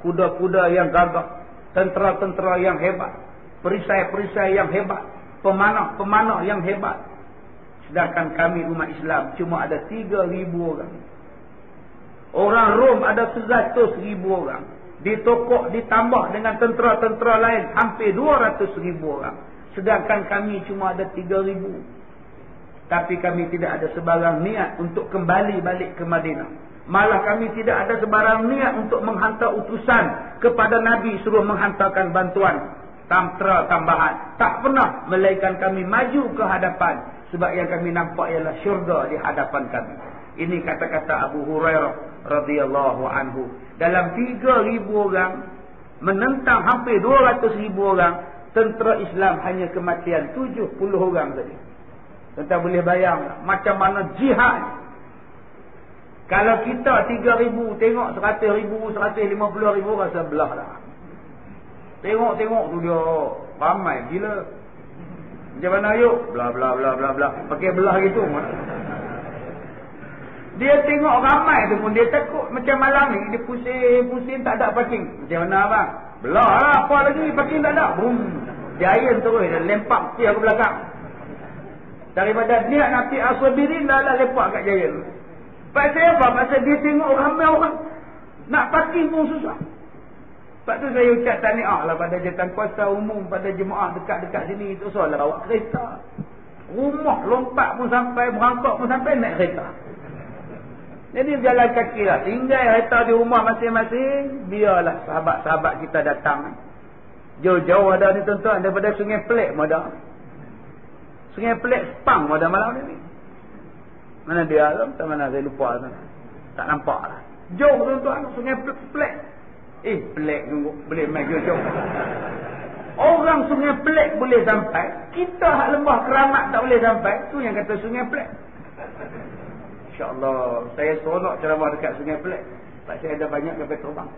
Kuda-kuda yang gagah, tentera-tentera yang hebat, perisai-perisai yang hebat, pemanah-pemanah yang hebat. Sedangkan kami umat Islam cuma ada 3,000 orang. Orang Rom ada 100,000 orang. Ditokok, ditambah dengan tentera-tentera lain hampir 200,000 orang. Sedangkan kami cuma ada 3,000. Tapi kami tidak ada sebarang niat untuk kembali balik ke Madinah. Malah kami tidak ada sebarang niat untuk menghantar utusan kepada Nabi suruh menghantarkan bantuan tentera tambahan. Tak pernah, melainkan kami maju ke hadapan. Sebab yang kami nampak ialah syurga di hadapan kami. Ini kata-kata Abu Hurairah radhiyallahu anhu. Dalam 3,000 orang menentang hampir 200,000 orang, tentera Islam hanya kematian 70 orang saja. Tuan boleh bayang macam mana jihad. Kalau kita 3,000 tengok 100,000, 150,000 rasa belah dah. Tengok-tengok tu dia ramai gila. Macam mana yuk? Belah belah belah belah belah. Pakai belah gitu. Dia tengok ramai tu pun dia takut. Macam malam ni dia pusing-pusing tak ada parking. Macam mana abang? Belah lah, apa lagi parking tak ada. Boom. Dia iron terus, dia lempak dia ke belakang. Daripada niat Nabi As-Sabirin dah lepak kat jalan. Pasal apa? Pasal dia tengok ramai orang. Nak parking pun susah. Sebab tu saya ucap tahniah lah pada jawatankuasa umum, pada jemaah dekat-dekat sini. Itu soal rawat kereta. Rumah lompat pun sampai, berangkak pun sampai, naik kereta. Jadi berjalan kaki lah. Tinggal kereta di rumah masing-masing. Biarlah sahabat-sahabat kita datang. Jauh-jauh ada ni tuan-tuan. Daripada Sungai Pelek pun ada. Sungai Pelek Sepang pun ada malam ni. Mana dia lah? Tak mana saya lupa sana. Tak nampak lah. Jauh tuan-tuan. Sungai Pelek. Pelek tunggu. Boleh main jauh-jauh. Orang Sungai Pelek boleh sampai. Kita hak Lembah Keramat tak boleh sampai. Tu yang kata Sungai Pelek. InsyaAllah. Saya seronok ceramah dekat Sungai Pelek. Sebab saya ada banyak kapal terbang.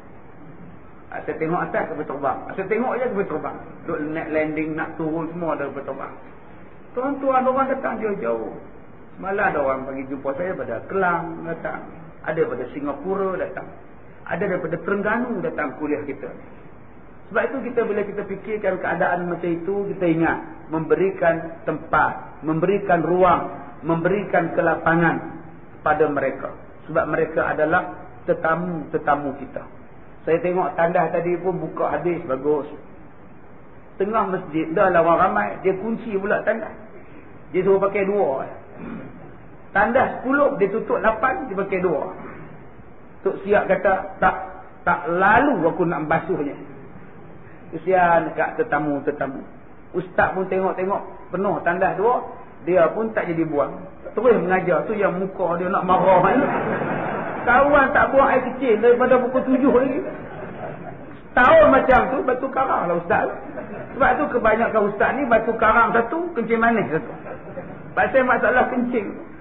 Saya tengok atas kapal terbang. Saya tengok je kapal terbang. Duk naik landing, nak turun semua ada kapal terbang. Tuan-tuan orang datang jauh-jauh. Malah ada orang bagi jumpa saya pada Kelang datang. Ada pada Singapura datang. Ada daripada Terengganu datang kuliah kita. Sebab itu kita bila kita fikirkan keadaan macam itu, kita ingat memberikan tempat, memberikan ruang, memberikan kelapangan pada mereka. Sebab mereka adalah tetamu-tetamu kita. Saya tengok tandas tadi pun buka habis, bagus. Tengah masjid, dah lah orang ramai, dia kunci pula tandas. Dia suruh pakai 2. Tandas 10, dia tutup 8, dia pakai 2. Tok Siap kata, tak lalu aku nak basuhnya. Kesian dekat tetamu-tetamu. Ustaz pun tengok-tengok penuh tandas 2, dia pun tak jadi buang. Terus mengajar. Tu yang muka dia nak marah ni. Kawan tak buang air kecil daripada pukul 7 lagi. Tahun macam tu batu karang lah ustaz. Sebab tu kebanyakan ustaz ni batu karang satu, kencing manis satu. Pasal masalah kencing.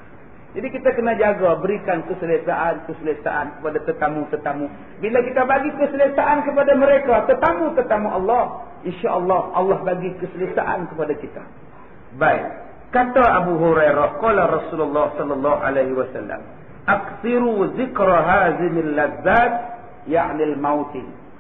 Jadi kita kena jaga, berikan keselesaan kepada tetamu-tetamu. Bila kita bagi keselesaan kepada mereka, tetamu-tetamu Allah, insya-Allah Allah bagi keselesaan kepada kita. Baik. Kata Abu Hurairah, qala Rasulullah sallallahu alaihi wasallam, "Aktsiru zikra hazimil ladzat ya'ni al-maut."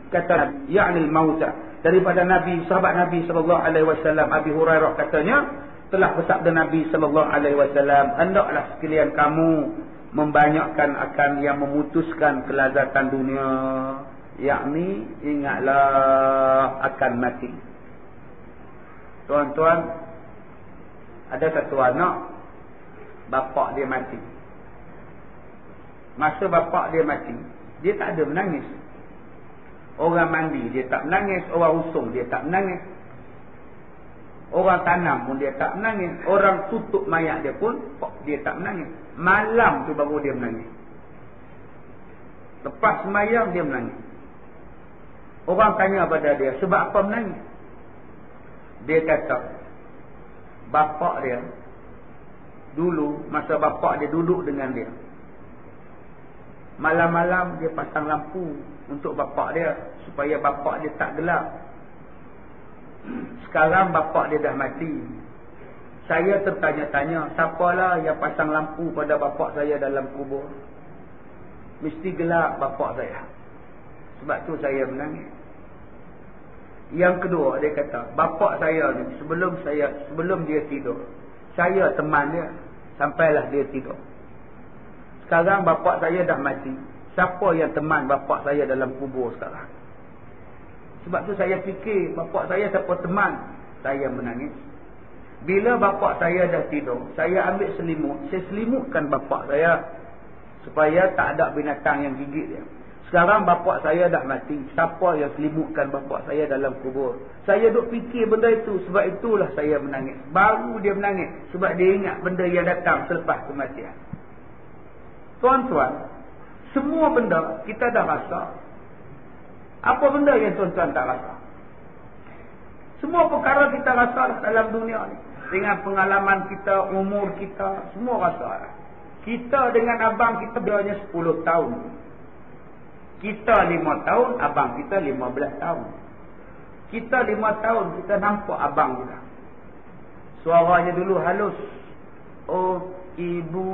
Kata ya'ni al-mauta. Daripada Nabi, sahabat Nabi sallallahu alaihi wasallam, Abu Hurairah katanya, telah bersabda Nabi sallallahu alaihi wasallam, hendaklah sekalian kamu membanyakkan akan yang memutuskan kelazatan dunia, yakni ingatlah akan mati. Tuan-tuan, ada satu anak, bapak dia mati. Masa bapak dia mati, dia tak ada menangis. Orang mandi dia tak menangis, orang usung dia tak menangis, orang tanam pun dia tak menangis, orang tutup mayat dia pun dia tak menangis. Malam tu baru dia menangis. Lepas sembahyang dia menangis. Orang tanya pada dia, sebab apa menangis? Dia kata, bapak dia dulu, masa bapak dia duduk dengan dia, malam-malam dia pasang lampu untuk bapak dia, supaya bapak dia tak gelap. Sekarang bapak dia dah mati. Saya tertanya-tanya, siapalah yang pasang lampu pada bapak saya dalam kubur? Mesti gelap bapak saya. Sebab tu saya menangis. Yang kedua, dia kata, bapak saya ni sebelum dia tidur, saya teman dia sampailah dia tidur. Sekarang bapak saya dah mati. Siapa yang teman bapak saya dalam kubur sekarang? Sebab tu saya fikir, bapak saya siapa teman? Saya menangis. Bila bapak saya dah tidur, saya ambil selimut, saya selimutkan bapak saya, supaya tak ada binatang yang gigit dia. Sekarang bapak saya dah mati, siapa yang selimutkan bapak saya dalam kubur? Saya duk fikir benda itu, sebab itulah saya menangis. Baru dia menangis, sebab dia ingat benda yang datang selepas kematian. Tuan-tuan, semua benda kita dah rasa. Apa benda yang tuan-tuan tak rasa? Semua perkara kita rasa dalam dunia ni, dengan pengalaman kita, umur kita, semua rasa. Kita dengan abang kita bedanya 10 tahun. Kita 5 tahun, abang kita 15 tahun. Kita 5 tahun, kita nampak abang kita. Suaranya dulu halus. Oh, ibu.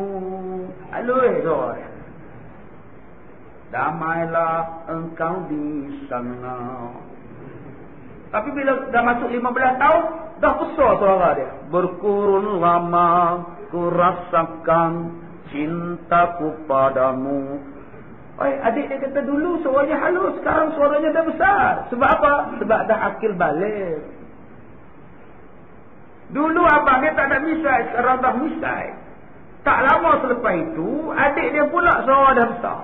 Halus suara. Damailah engkau di sana. Tapi bila dah masuk 15 tahun, dah besar suara dia. Berkurun lama ku rasakan cintaku padamu. Adik dia kata dulu suaranya halus, sekarang suaranya dah besar. Sebab apa? Sebab dah akil balik. Dulu abang dia tak ada misai, sekarang dah misai. Tak lama selepas itu, adik dia pula suara dah besar.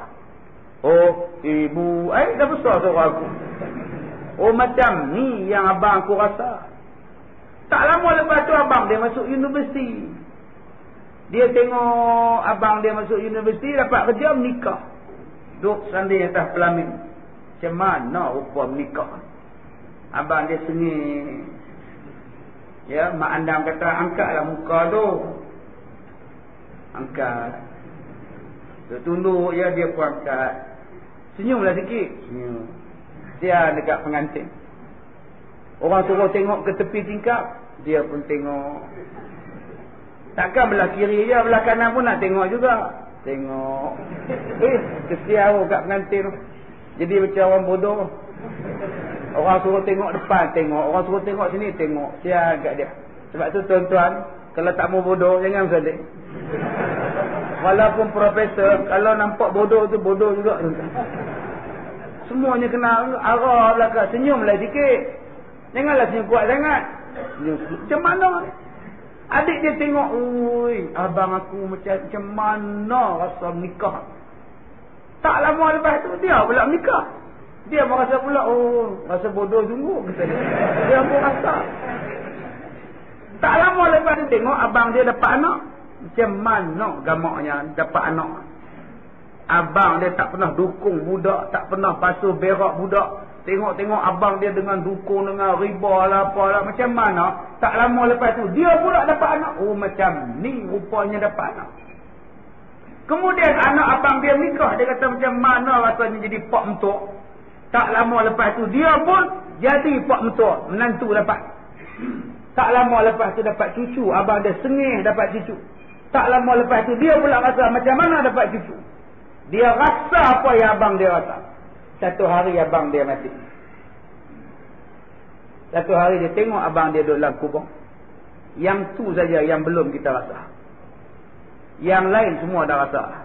Oh, ibu, dah besar suara aku. Oh, macam ni yang abang aku rasa. Tak lama lepas tu abang dia masuk universiti. Dia tengok abang dia masuk universiti, dapat kerja, menikah. Duduk sanding atas pelamin. Macam mana rupa menikah? Abang dia sengih. Ya, mak andam kata, angkatlah muka tu. Angkat. Dia tunduk, ya, dia pun angkat. Senyumlah sikit. Senyum. Dia dekat pengantin. Orang suruh tengok ke tepi tingkap, dia pun tengok. Takkan belah kiri je, belah kanan pun nak tengok juga. Tengok. Kesian kat pengantin tu. Jadi macam orang bodoh. Orang suruh tengok depan, tengok. Orang suruh tengok sini, tengok. Sian kat dia. Sebab tu tuan-tuan, kalau tak mau bodoh, jangan bersedih. Walaupun profesor, kalau nampak bodoh tu, bodoh juga. Semuanya kena arah belakang. Senyumlah sikit. Janganlah senyum kuat sangat. Macam mana? Adik dia tengok, ui, abang aku macam mana rasa menikah. Tak lama lepas tu, dia pula menikah. Dia merasa pula, oh, rasa bodoh sungguh. Dia pun rasa. Tak lama lepas tu tengok, abang dia dapat anak. Macam mana gamaknya dapat anak. Abang dia tak pernah dukung budak, tak pernah basuh berak budak. Tengok-tengok abang dia dengan dukung, dengan riba lah, apalah. Macam mana? Tak lama lepas tu, dia pula dapat anak. Oh, macam ni rupanya dapat anak. Kemudian anak abang dia menikah. Dia kata macam mana rasanya jadi pak mentua. Tak lama lepas tu, dia pun jadi pak mentua. Menantu dapat. Tak lama lepas tu dapat cucu. Abang dia sengih dapat cucu. Tak lama lepas tu, dia pula rasa macam mana dapat cucu. Dia rasa apa yang abang dia rasa. Satu hari abang dia mati. Satu hari dia tengok abang dia duduk dalam kubur. Yang tu saja yang belum kita rasa. Yang lain semua dah rasa.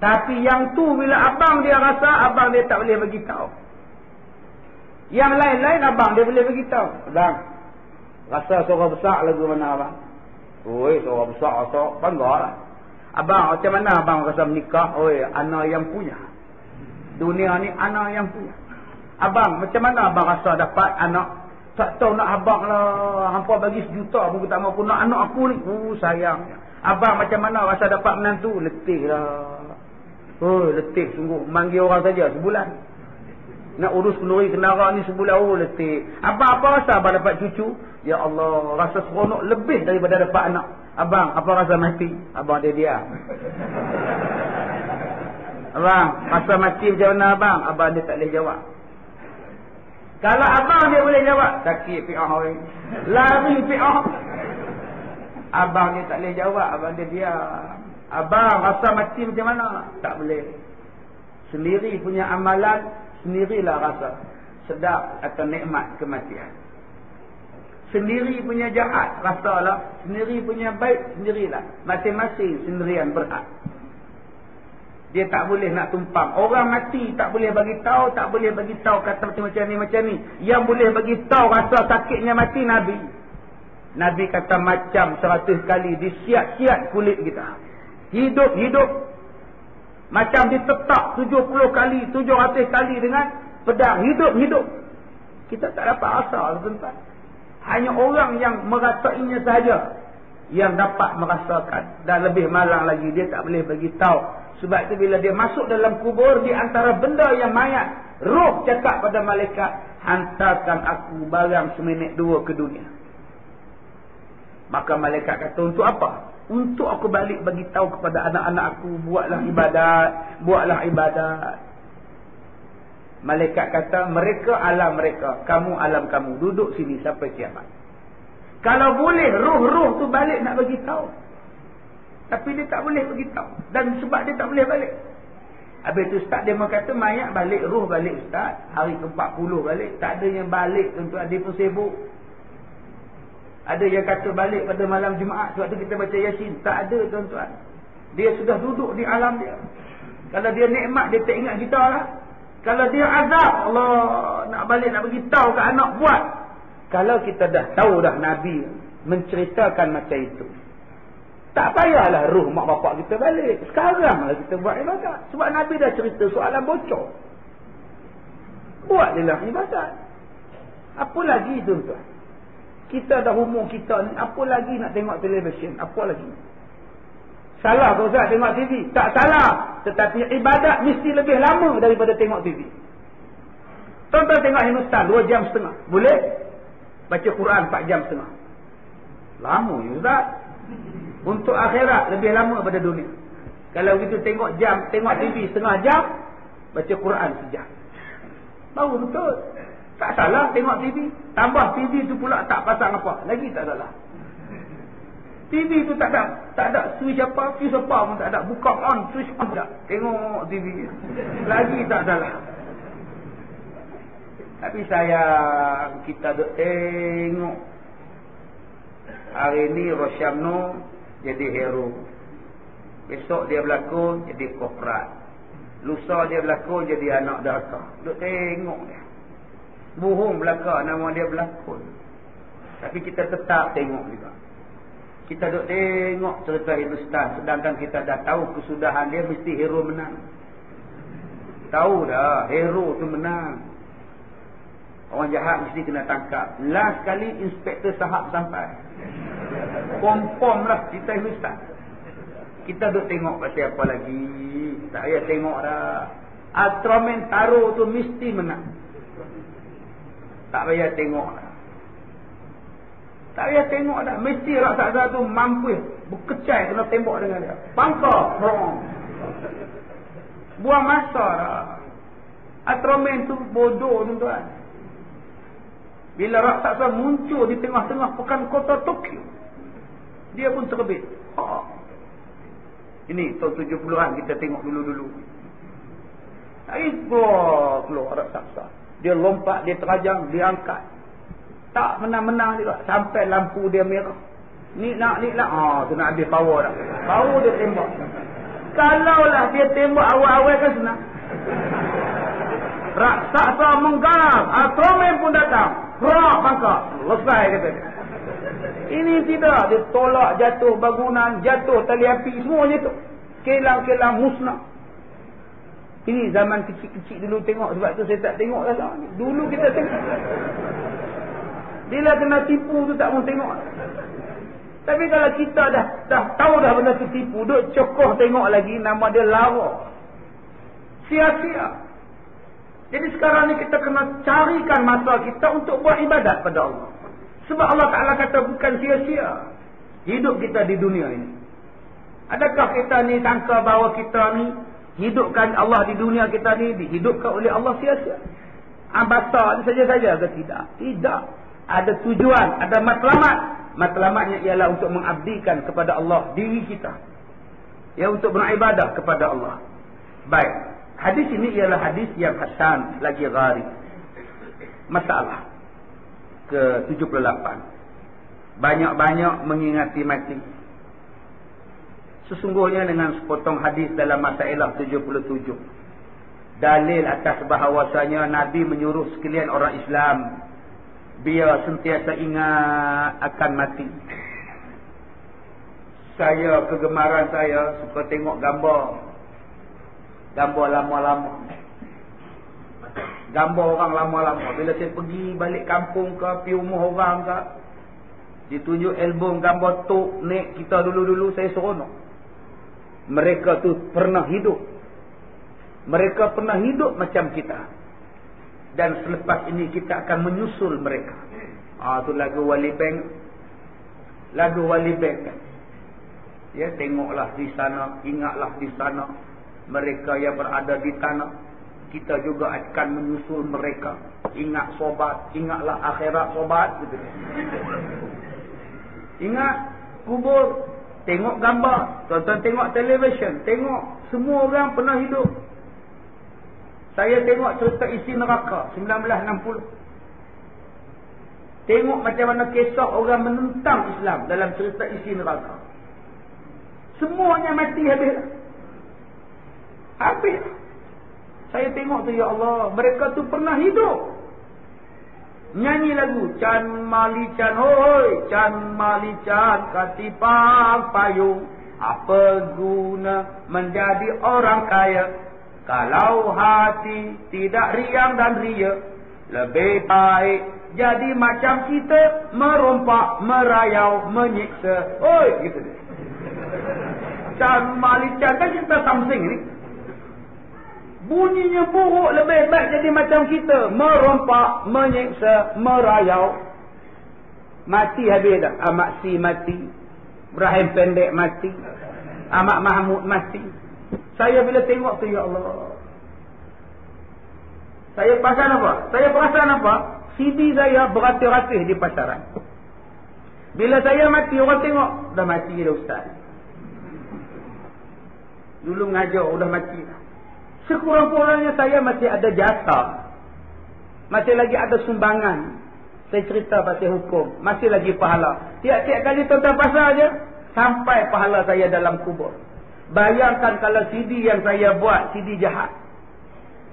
Tapi yang tu bila abang dia rasa, abang dia tak boleh bagi tahu. Yang lain-lain abang dia boleh bagi tahu. Abang, rasa suara besar lagu mana abang? Oi, suara besar rasa banggalah. Abang, macam mana abang rasa menikah? Oi, anak yang punya. Dunia ni anak yang punya. Abang, macam mana abang rasa dapat anak? Tak tahu nak abang lah. Hampa bagi 1 juta pun tak mahu nak anak aku ni. Sayang. Abang, macam mana rasa dapat menantu? Letih lah. Letih sungguh. Manggil orang saja sebulan. Nak urus kenduri kenara ni sebulan. Letih. Abang, apa rasa abang dapat cucu? Ya Allah, rasa seronok lebih daripada dapat anak. Abang, apa rasa mati? Abang dia diam. Abang, rasa mati macam mana abang? Abang dia tak boleh jawab. Kalau abang dia boleh jawab, sakit pi'ah orang. Lari pi'ah. Abang dia tak boleh jawab, abang dia diam. Abang rasa mati macam mana? Tak boleh. Sendiri punya amalan, sendirilah rasa sedap atau nikmat kematian. Sendiri punya jahat, rasalah. Sendiri punya baik, sendirilah. Masing-masing sendirian berhak. Dia tak boleh nak tumpang. Orang mati tak boleh bagi tahu, tak boleh bagi tahu kata macam ni. Yang boleh bagi tahu rasa sakitnya mati Nabi. Nabi kata macam 100 kali disiat-siat kulit kita. Hidup. Macam ditetak 70 kali, 700 kali dengan pedang. Hidup. Kita tak dapat rasa tuan-tuan. Hanya orang yang merasainya sahaja yang dapat merasakan. Dan lebih malang lagi, dia tak boleh bagi tahu. Sebab itu bila dia masuk dalam kubur, di antara benda yang mayat, roh cakap pada malaikat, hantarkan aku barang seminit 2 ke dunia. Maka malaikat kata, untuk apa? Untuk aku balik bagi tahu kepada anak-anak aku, buatlah ibadat. Malaikat kata, mereka alam mereka, kamu alam kamu, duduk sini sampai kiamat. Kalau boleh roh-roh tu balik nak bagi tahu. Tapi dia tak boleh bagi tahu. Dan sebab dia tak boleh balik. Habis tu ustaz dia kata mayat balik, roh balik ustaz. Hari ke-40 balik. Tak ada yang balik tuan-tuan, dia pun sibuk. Ada yang kata balik pada malam Jumaat sebab tu kita baca Yasin. Tak ada tuan-tuan. Dia sudah duduk di alam dia. Kalau dia nikmat, dia tak ingat kita lah. Kalau dia azab, Allah nak balik nak bagi tahu ke anak buat. Kalau kita dah tahu dah Nabi menceritakan macam itu, tak payahlah roh mak bapak kita balik. Sekarang lah kita buat ibadat. Sebab Nabi dah cerita soalan bocor. Buatlah ibadat. Apa lagi tuan-tuan? Kita dah umur kita ni, apa lagi nak tengok televisyen? Apa lagi? Salah ke Ustaz tengok TV? Tak salah. Tetapi ibadat mesti lebih lama daripada tengok TV. Tuan-tuan tengok Hindustan 2 jam setengah. Boleh? Baca Quran 4 jam setengah. Lama ya Ustaz. Untuk akhirat lebih lama pada dunia. Kalau begitu tengok TV setengah jam, baca Quran sejam. Baru betul. Tak salah tengok TV. Tambah TV tu pula tak pasang apa. Lagi tak salah. TV tu tak ada switch apa, fuse apa pun tak ada. Buka on, switch on tak. Tengok TV. Lagi tak salah. Tapi sayang kita duk tengok. Hari ni Rosyamno jadi hero. Besok dia berlakon jadi korporat. Lusa dia berlakon jadi anak darka. Duk tengok dia. Buhung belakang nama dia berlakon. Tapi kita tetap tengok juga. Kita duk tengok cerita Hindustan. Sedangkan kita dah tahu kesudahan dia mesti hero menang. Tahu dah hero tu menang. Orang jahat mesti kena tangkap. Last kali Inspektor Sahab sampai. Pom-pom lah cerita Hindustan. Kita duk tengok pasal apa lagi. Tak payah tengok dah. Ultraman Taro tu mesti menang. Tak payah tengok dah. Tak payah tengok dah. Mesti raksasa tu mampu berkecai kena tembak dengan dia. Pangkar. Buang masa dah. Ultraman tu bodoh tuan-tuan. Bila raksasa muncul di tengah-tengah pekan kota Tokyo, dia pun terbit. Ini tahun 70-an kita tengok dulu-dulu. Keluar raksasa. Dia lompat, dia terajang, dia angkat. Tak menang-menang juga. Sampai lampu dia merah. Ni nak. Tu nak habis power dah. Power dia tembak. Kalaulah dia tembak awal-awal kan senang. Raksasa menggalam, Atromen pun datang. Perak bangka. Selesai kata dia. Ini tidak. Dia tolak jatuh bangunan, jatuh tali api, semuanya tu. Kilang-kilang musnah. Ini zaman kecil-kecil dulu tengok. Sebab tu saya tak tengok dah. Dulu kita tengok. Bila kena tipu tu tak mau tengok. Tapi kalau kita dah tahu dah benda tu tipu, duk cokoh tengok lagi, nama dia lara. Sia-sia. Jadi sekarang ni kita kena carikan masa kita untuk buat ibadat pada Allah. Sebab Allah Ta'ala kata bukan sia-sia hidup kita di dunia ini. Adakah kita ni sangka bahawa kita ni hidupkan Allah di dunia kita ni dihidupkan oleh Allah sia-sia? Abasa saja-saja ke tidak? Tidak. Ada tujuan, ada matlamat. Matlamatnya ialah untuk mengabdikan kepada Allah diri kita. Ya, untuk beribadah kepada Allah. Baik. Hadis ini ialah hadis yang hasan lagi gharib. Masalah ke-78. Banyak-banyak mengingati mati. Sesungguhnya dengan sepotong hadis dalam Masailah 77. Dalil atas bahawasanya Nabi menyuruh sekalian orang Islam biar sentiasa ingat akan mati. Saya, kegemaran saya suka tengok gambar lama-lama. Gambar orang lama-lama. Bila saya pergi balik kampung ke, pergi rumah orang ke, ditunjuk album gambar tok nek kita dulu-dulu, saya seronok. Mereka tu pernah hidup. Mereka pernah hidup macam kita. Dan selepas ini kita akan menyusul mereka. Tu lagu Wali Bank. Lagu Wali Bank kan. Ya, tengoklah di sana, ingatlah di sana. Mereka yang berada di tanah, kita juga akan menyusul mereka. Ingat sobat, ingatlah akhirat sobat gitu. Ingat kubur, tengok gambar, tonton tengok televisyen, tengok semua orang pernah hidup. Saya tengok cerita isi neraka 1960. Tengok macam mana kisah orang menentang Islam dalam cerita isi neraka. Semuanya mati habis. Habis. Saya tengok tu, ya Allah, mereka tu pernah hidup. Nyanyi lagu Can Mali Can, hoi Can Mali Can, katipang payung, apa guna menjadi orang kaya kalau hati tidak riang dan ria? Lebih baik jadi macam kita, merompak, merayau, menyiksa. Oi, gitu dia. Can Mali Can kan cerita Samsing ni. Bunyinya buruk, lebih baik jadi macam kita, merompak, menyiksa, merayau. Mati habis dah. Ahmad Si mati, Ibrahim Pendek mati, Ahmad Mahmud mati. Saya bila tengok tu, ya Allah, saya perasan apa? CD saya beratus-ratus di pasaran. Bila saya mati, orang tengok, dah mati dah ustaz. Dulu mengajar, dah mati dah. Sekurang-kurangnya saya masih ada jasa, masih lagi ada sumbangan. Saya cerita pasal hukum, masih lagi pahala. Tiap-tiap kali tuan-tuan pasal je, sampai pahala saya dalam kubur. Bayangkan kalau CD yang saya buat, CD jahat.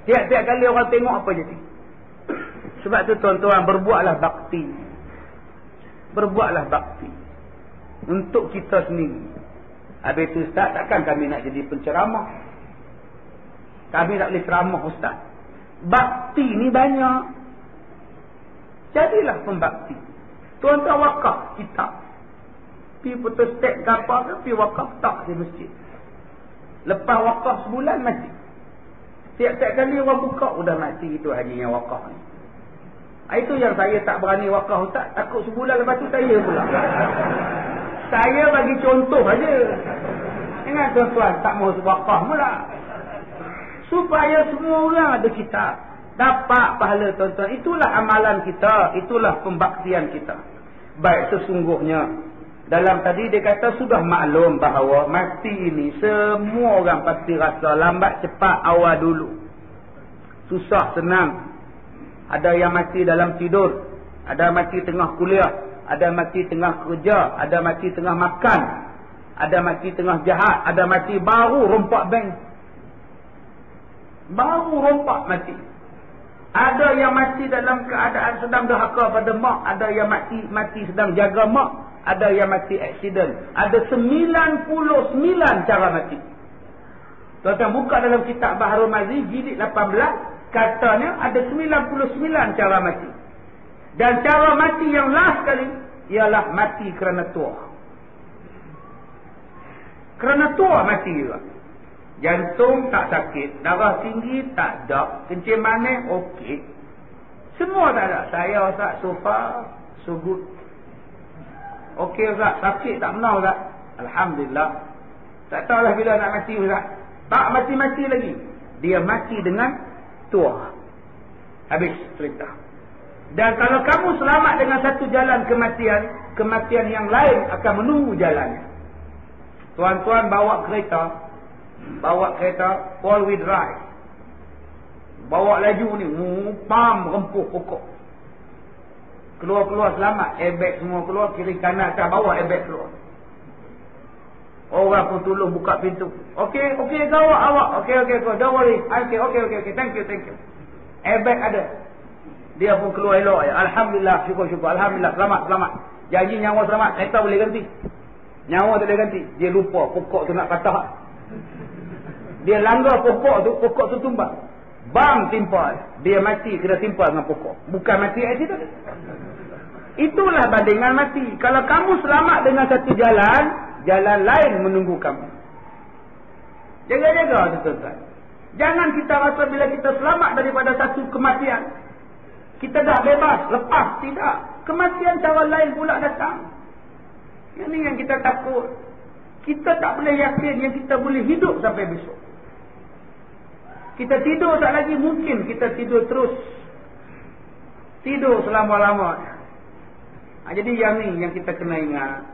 Tiap-tiap kali orang tengok, apa jadi? Sebab tu tuan-tuan, berbuatlah bakti. Berbuatlah bakti untuk kita sendiri. Habis tu ustaz, takkan kami nak jadi penceramah. Kami nak boleh ceramah ustaz. Bakti ni banyak. Jadilah pembakti. Tuan-tuan wakaf kitab. Pergi putus stek kapal ke, pergi wakaf tak di masjid. Lepas wakaf sebulan mati. Tiap-tiap kali orang buka, udah mati itu hajinya wakaf ni. Itu yang saya tak berani wakaf ustaz. Takut sebulan lepas tu saya pula. Saya bagi contoh aja. Ingat tuan-tuan, tak mau wakaf pula. Supaya semua orang ada kitab, dapat pahala tuan-tuan. Itulah amalan kita, itulah pembaktian kita. Baik, sesungguhnya dalam tadi dia kata sudah maklum bahawa mati ini semua orang pasti rasa, lambat cepat awal dulu, susah senang. Ada yang mati dalam tidur, ada mati tengah kuliah, ada mati tengah kerja, ada mati tengah makan. ada mati tengah jahat, ada mati baru rompak bank. Baru rompak mati. Ada yang mati dalam keadaan sedang derhaka pada mak, ada yang mati sedang jaga mak, ada yang mati aksiden. Ada 99 cara mati. Tuan-tuan buka dalam kitab Baharul Mazi jilid 18, katanya ada 99 cara mati. Dan cara mati yang last sekali ialah mati kerana tua. Kerana tua mati juga. Jantung tak sakit, darah tinggi tak ada, kencing manis okey. Semua tak ada. Saya Ustaz so far so good. Okey Ustaz, sakit tak pernah Ustaz. Alhamdulillah. Tak tahulah bila nak mati Ustaz. Tak mati-mati lagi. Dia mati dengan tua. Habis cerita. Dan kalau kamu selamat dengan satu jalan kematian, kematian yang lain akan menunggu jalannya. Tuan-tuan bawa kereta 4 wheel drive, bawa laju ni, pam rempuh pokok, keluar selamat, airbag semua keluar, kiri kanan atas bawah airbag keluar. Orang pun tolong buka pintu. Okey awak. Okey don't worry. Okey, thank you. Airbag ada. Dia pun keluar elok. Alhamdulillah, syukur. Alhamdulillah, selamat. Janji nyawa selamat, kereta boleh ganti. Nyawa tak boleh ganti. Dia lupa pokok tu nak patah. Dia langgar pokok tu tumbang. Bam, timpa. Dia mati kena timpa dengan pokok. Bukan mati accident. Itulah bandingan mati. Kalau kamu selamat dengan satu jalan, jalan lain menunggu kamu. Jaga-jaga tuan-tuan. Jangan kita rasa bila kita selamat daripada satu kematian, kita dah bebas, lepas. Tidak. Kematian cara lain pula datang. Ini yang kita takut. Kita tak boleh yakin yang kita boleh hidup sampai besok. Kita tidur tak lagi, mungkin kita tidur terus. Tidur selama-lamanya. Jadi yang ni yang kita kena ingat.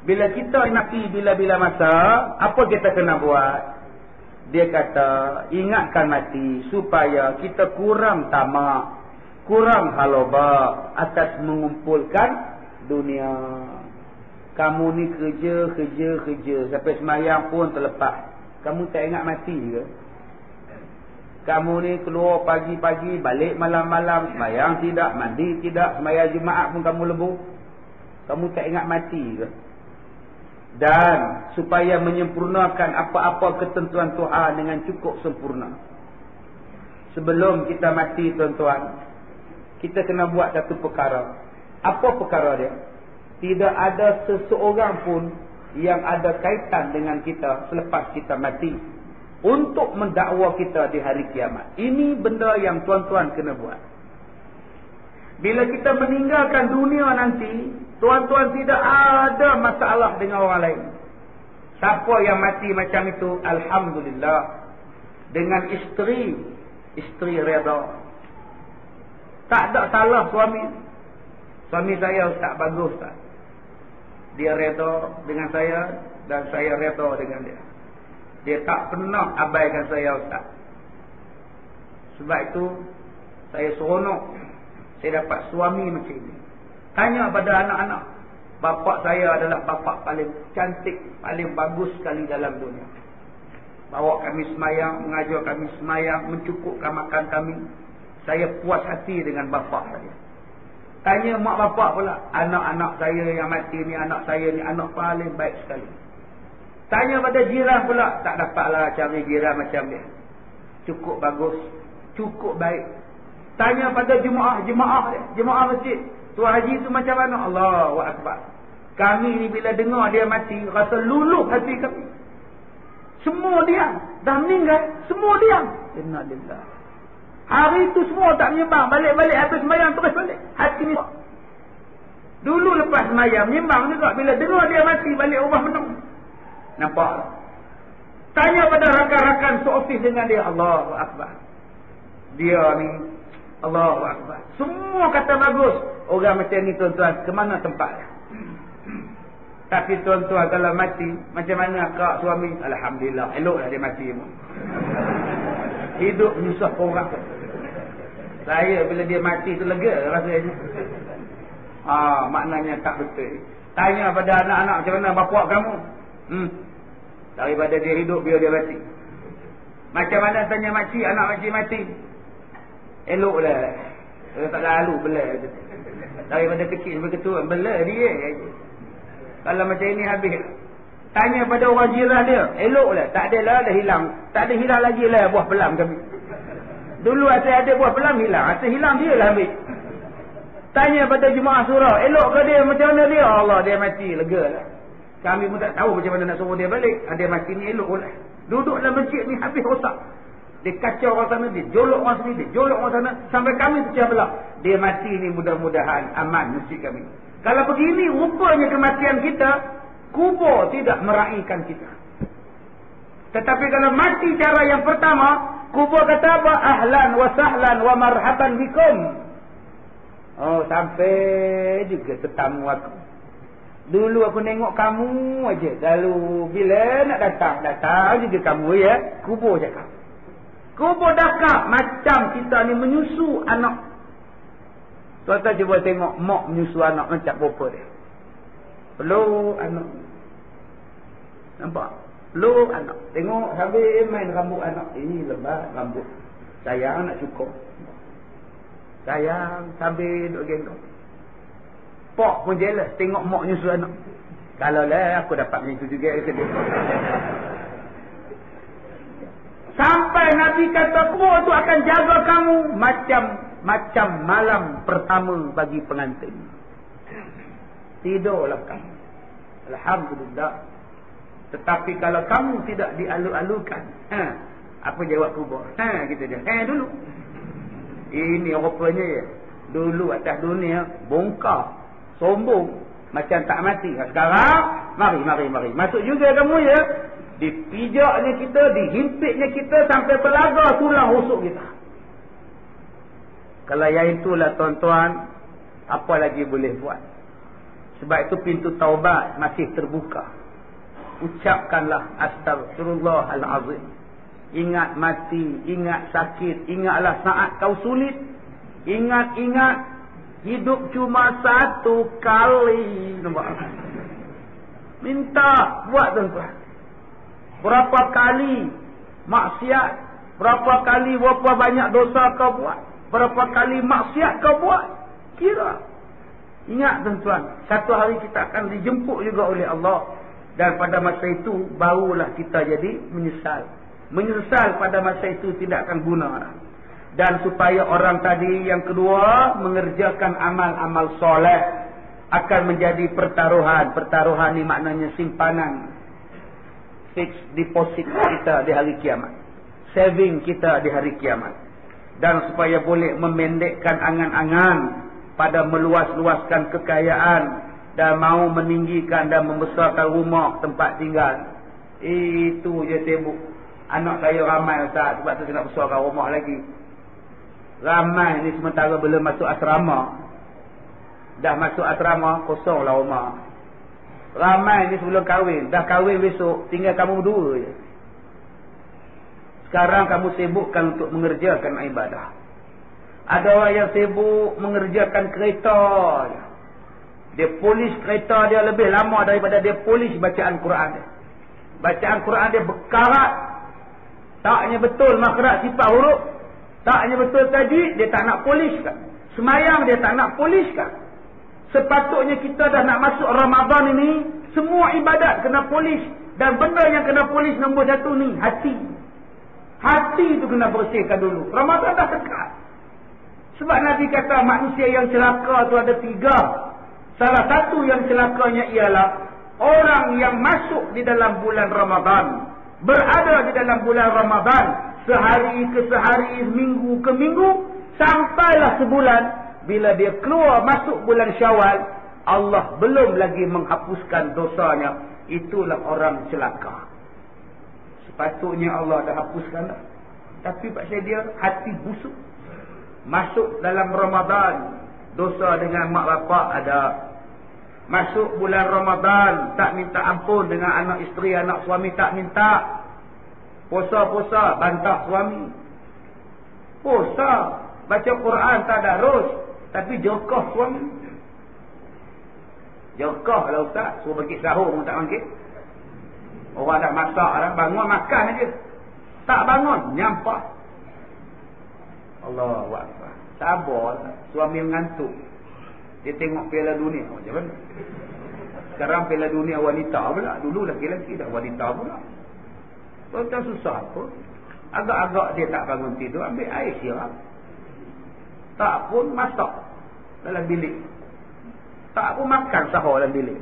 Bila kita nak pergi bila-bila masa, apa kita kena buat? Dia kata, ingatkan mati supaya kita kurang tamak, kurang haloba atas mengumpulkan dunia. Kamu ni kerja sampai semayang pun terlepas. Kamu tak ingat mati ke? Kamu ni keluar pagi-pagi, balik malam-malam, semayang tidak, mandi tidak, semayang Jumaat pun kamu lebuh. Kamu tak ingat mati ke? Dan supaya menyempurnakan apa-apa ketentuan Tuhan dengan cukup sempurna, sebelum kita mati tuan-tuan, kita kena buat satu perkara. Apa perkara dia? Tidak ada seseorang pun yang ada kaitan dengan kita selepas kita mati untuk mendakwa kita di hari kiamat. Ini benda yang tuan-tuan kena buat. Bila kita meninggalkan dunia nanti, tuan-tuan tidak ada masalah dengan orang lain. Siapa yang mati macam itu, alhamdulillah, dengan isteri reda. Tak ada salah suami. Suami saya Ustaz bagus tak? Dia reda dengan saya dan saya reda dengan dia. Dia tak pernah abaikan saya Ustaz. Sebab itu saya seronok saya dapat suami macam ini. Tanya pada anak-anak, bapa saya adalah bapa paling cantik, paling bagus sekali dalam dunia. Bawa kami semayang, mengajar kami semayang, mencukupkan makan kami. Saya puas hati dengan bapa saya. Tanya mak bapak pula, anak-anak saya yang mati ni, anak saya ni anak paling baik sekali. Tanya pada jiran pula, tak dapatlah cari jiran macam dia. Cukup bagus, cukup baik. Tanya pada jemaah masjid, Tuan Haji tu macam mana? Allahu Akbar. Kami ni bila dengar dia mati, rasa luluh hati kami. Semua diam. Dah meninggal, semua diam. Innalillah. Hari itu semua tak menyembang. Balik-balik habis sembahyang terus balik. Hati ni. Dulu lepas sembahyang menyembang juga. Bila dengar dia mati, balik rumah menung. Nampak? Tanya pada rakan-rakan seofis dengan dia. Allahu Akbar. Dia ni, Allahu Akbar. Semua kata bagus. Orang macam ni tuan-tuan, ke mana tempatnya? Tapi tuan-tuan kalau mati, macam mana kak suami? Alhamdulillah, eloklah dia mati pun. Hidup menyusah orang. Saya bila dia mati tu lega rasanya. Maknanya tak betul. Tanya pada anak-anak, macam mana bapak kamu? Daripada dia hidup biar dia mati. Macam mana tanya makcik, anak makcik mati? Eloklah. Dia tak lalu bela. Daripada kecil sampai ketua bela dia. Kalau macam ini habis. Tanya pada orang jiran dia, eloklah. Tak adalah, dah hilang. Tak ada hilang lagi lah buah pelam kami. Dulu ada buah pelam hilang. Asyik hilang dia lah ambil. Tanya pada jemaah surau, elok ke dia, macam mana dia? Allah, dia mati, lega lah. Kami pun tak tahu macam mana nak suruh dia balik. Dia mati ni elok lah. Duduk dalam masjid ni habis rosak. Dia kacau orang sana, dia jolok orang sini, dia jolok orang sana. Sampai kami pecah belah. Dia mati ni mudah-mudahan aman masjid kami. Kalau begini rupanya kematian kita, kubur tidak meraihkan kita. Tetapi kalau mati cara yang pertama, kubur kata apa? Ahlan wa sahlan wa marhaban bikum. Oh, sampai juga tetamu aku. Dulu aku nengok kamu aja. Lalu bila nak datang juga kamu ya. Kubur cakap. Kubur dakap macam kita ni menyusu anak. Tuan-tuan cuba tengok mak menyusu anak macam apa dia. Peluk anak. Nampak? Peluk anak. Tengok sambil main rambut anak. Ini lebat rambut. Sayang nak cukup. Sayang sambil duduk gendong. Pok pun jelas tengok mak nyusu anak. Kalau lah aku dapat macam itu juga. Sampai Nabi kata kubur tu akan jaga kamu macam malam pertama bagi pengantin. Tidurlah kamu. Alhamdulillah. Tetapi kalau kamu tidak dialu-alukan, apa jawab kubur? Kita dia. Dulu. Ini rupanya ya. Dulu atas dunia bongkar, sombong, macam tak mati. Sekarang mari. Masuk juga kamu ya. Dipijaknya kita, dihimpitnya kita sampai belaga tulang rusuk kita. Kalau yang itulah tuan-tuan, apa lagi boleh buat? Sebab itu pintu taubat masih terbuka. Ucapkanlah astagfirullahalazim. Ingat mati, ingat sakit, ingatlah saat kau sulit. Ingat hidup cuma satu kali. Nampak? Minta buat tuan-tuan. Berapa kali maksiat, berapa banyak dosa kau buat, berapa kali maksiat kau buat, kira. Ingat tuan-tuan, satu hari kita akan dijemput juga oleh Allah. Dan pada masa itu barulah kita jadi menyesal pada masa itu tidak akan guna. Dan supaya orang tadi yang kedua mengerjakan amal-amal soleh akan menjadi pertaruhan. Pertaruhan ni maknanya simpanan, fixed deposit kita di hari kiamat, saving kita di hari kiamat. Dan supaya boleh memendekkan angan-angan pada meluas-luaskan kekayaan dan mau meninggikan dan membesarkan rumah tempat tinggal. Itu je sibuk. Anak saya ramai Ustaz, sebab tu saya nak besarkan rumah lagi. Ramai ni sementara belum masuk asrama. Dah masuk asrama, kosonglah rumah. Ramai ni sebelum kahwin. Dah kahwin besok, tinggal kamu berdua je. Sekarang kamu sibukkan untuk mengerjakan ibadah. Ada orang yang sibuk mengerjakan kereta. Dia polis kereta dia lebih lama daripada dia polis bacaan Quran dia. Bacaan Quran dia berkarat. Taknya betul makhraj sifat huruf. Taknya betul tajwid, dia tak nak poliskan. Semayang dia tak nak poliskan. Sepatutnya kita dah nak masuk Ramadan ini, semua ibadat kena polis. Dan benda yang kena polis nombor satu ni, hati. Hati tu kena bersihkan dulu. Ramadan dah dekat. Sebab Nabi kata manusia yang celaka tu ada 3. Salah satu yang celakanya ialah orang yang masuk di dalam bulan Ramadan, berada di dalam bulan Ramadan sehari ke sehari, minggu ke minggu, sampailah sebulan. Bila dia keluar masuk bulan Syawal, Allah belum lagi menghapuskan dosanya. Itulah orang celaka. Sepatutnya Allah dah hapuskan dah. Tapi pasal dia hati busuk. Masuk dalam Ramadan, dosa dengan mak bapak ada. Masuk bulan Ramadan, tak minta ampun dengan anak isteri, anak suami tak minta. Puasa-puasa, bantah suami. Puasa, baca Quran tak darus, tapi jerkah suami. Jerkah lah Ustaz, suruh bagi sahur pun tak bangkit. Orang dah masak dah, bangun makan aja. Tak bangun, nyampah. Allahu Akbar. Sabar, suami mengantuk. Dia tengok Piala Dunia macam mana. Sekarang Piala Dunia wanita pula. Dulu lelaki-lelaki dah wanita pula. Tak susah pun. Agak-agak dia tak bangun tidur, ambil air siram. Tak pun masak dalam bilik. Tak pun makan sahur dalam bilik.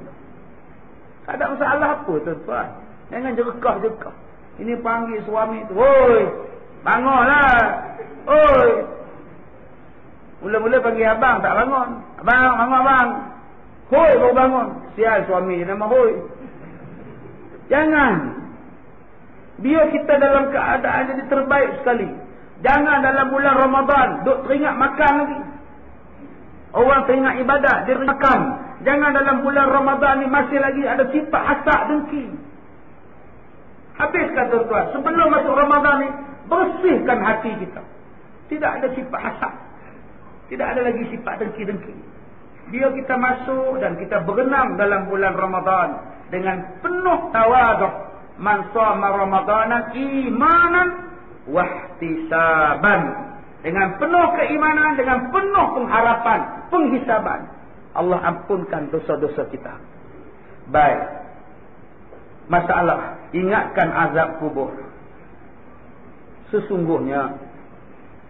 Tak ada masalah apa tuan-tuan. Jangan jerekah-jerekah. Ini panggil suami tu. Oi, bangunlah. Oi. Mula-mula panggil abang, tak bangun. Abang, bangun abang. Hoi, baru bangun. Sial suami nama hoi. Jangan. Biar kita dalam keadaan jadi terbaik sekali. Jangan dalam bulan Ramadan duk teringat makan lagi. Orang teringat ibadat, dia makan. Jangan dalam bulan Ramadan ni masih lagi ada sifat hasad dengki. Habiskan tuan-tuan. Sebelum masuk Ramadan ni, bersihkan hati kita. Tidak ada sifat hasad. Tidak ada lagi sifat dengki-dengki. Biar kita masuk dan kita berenang dalam bulan Ramadan dengan penuh tawaduk. Man shoma Ramadana imanan wahtisaban. Dengan penuh keimanan, dengan penuh pengharapan, penghisaban. Allah ampunkan dosa-dosa kita. Baik. Masalah, ingatkan azab kubur. Sesungguhnya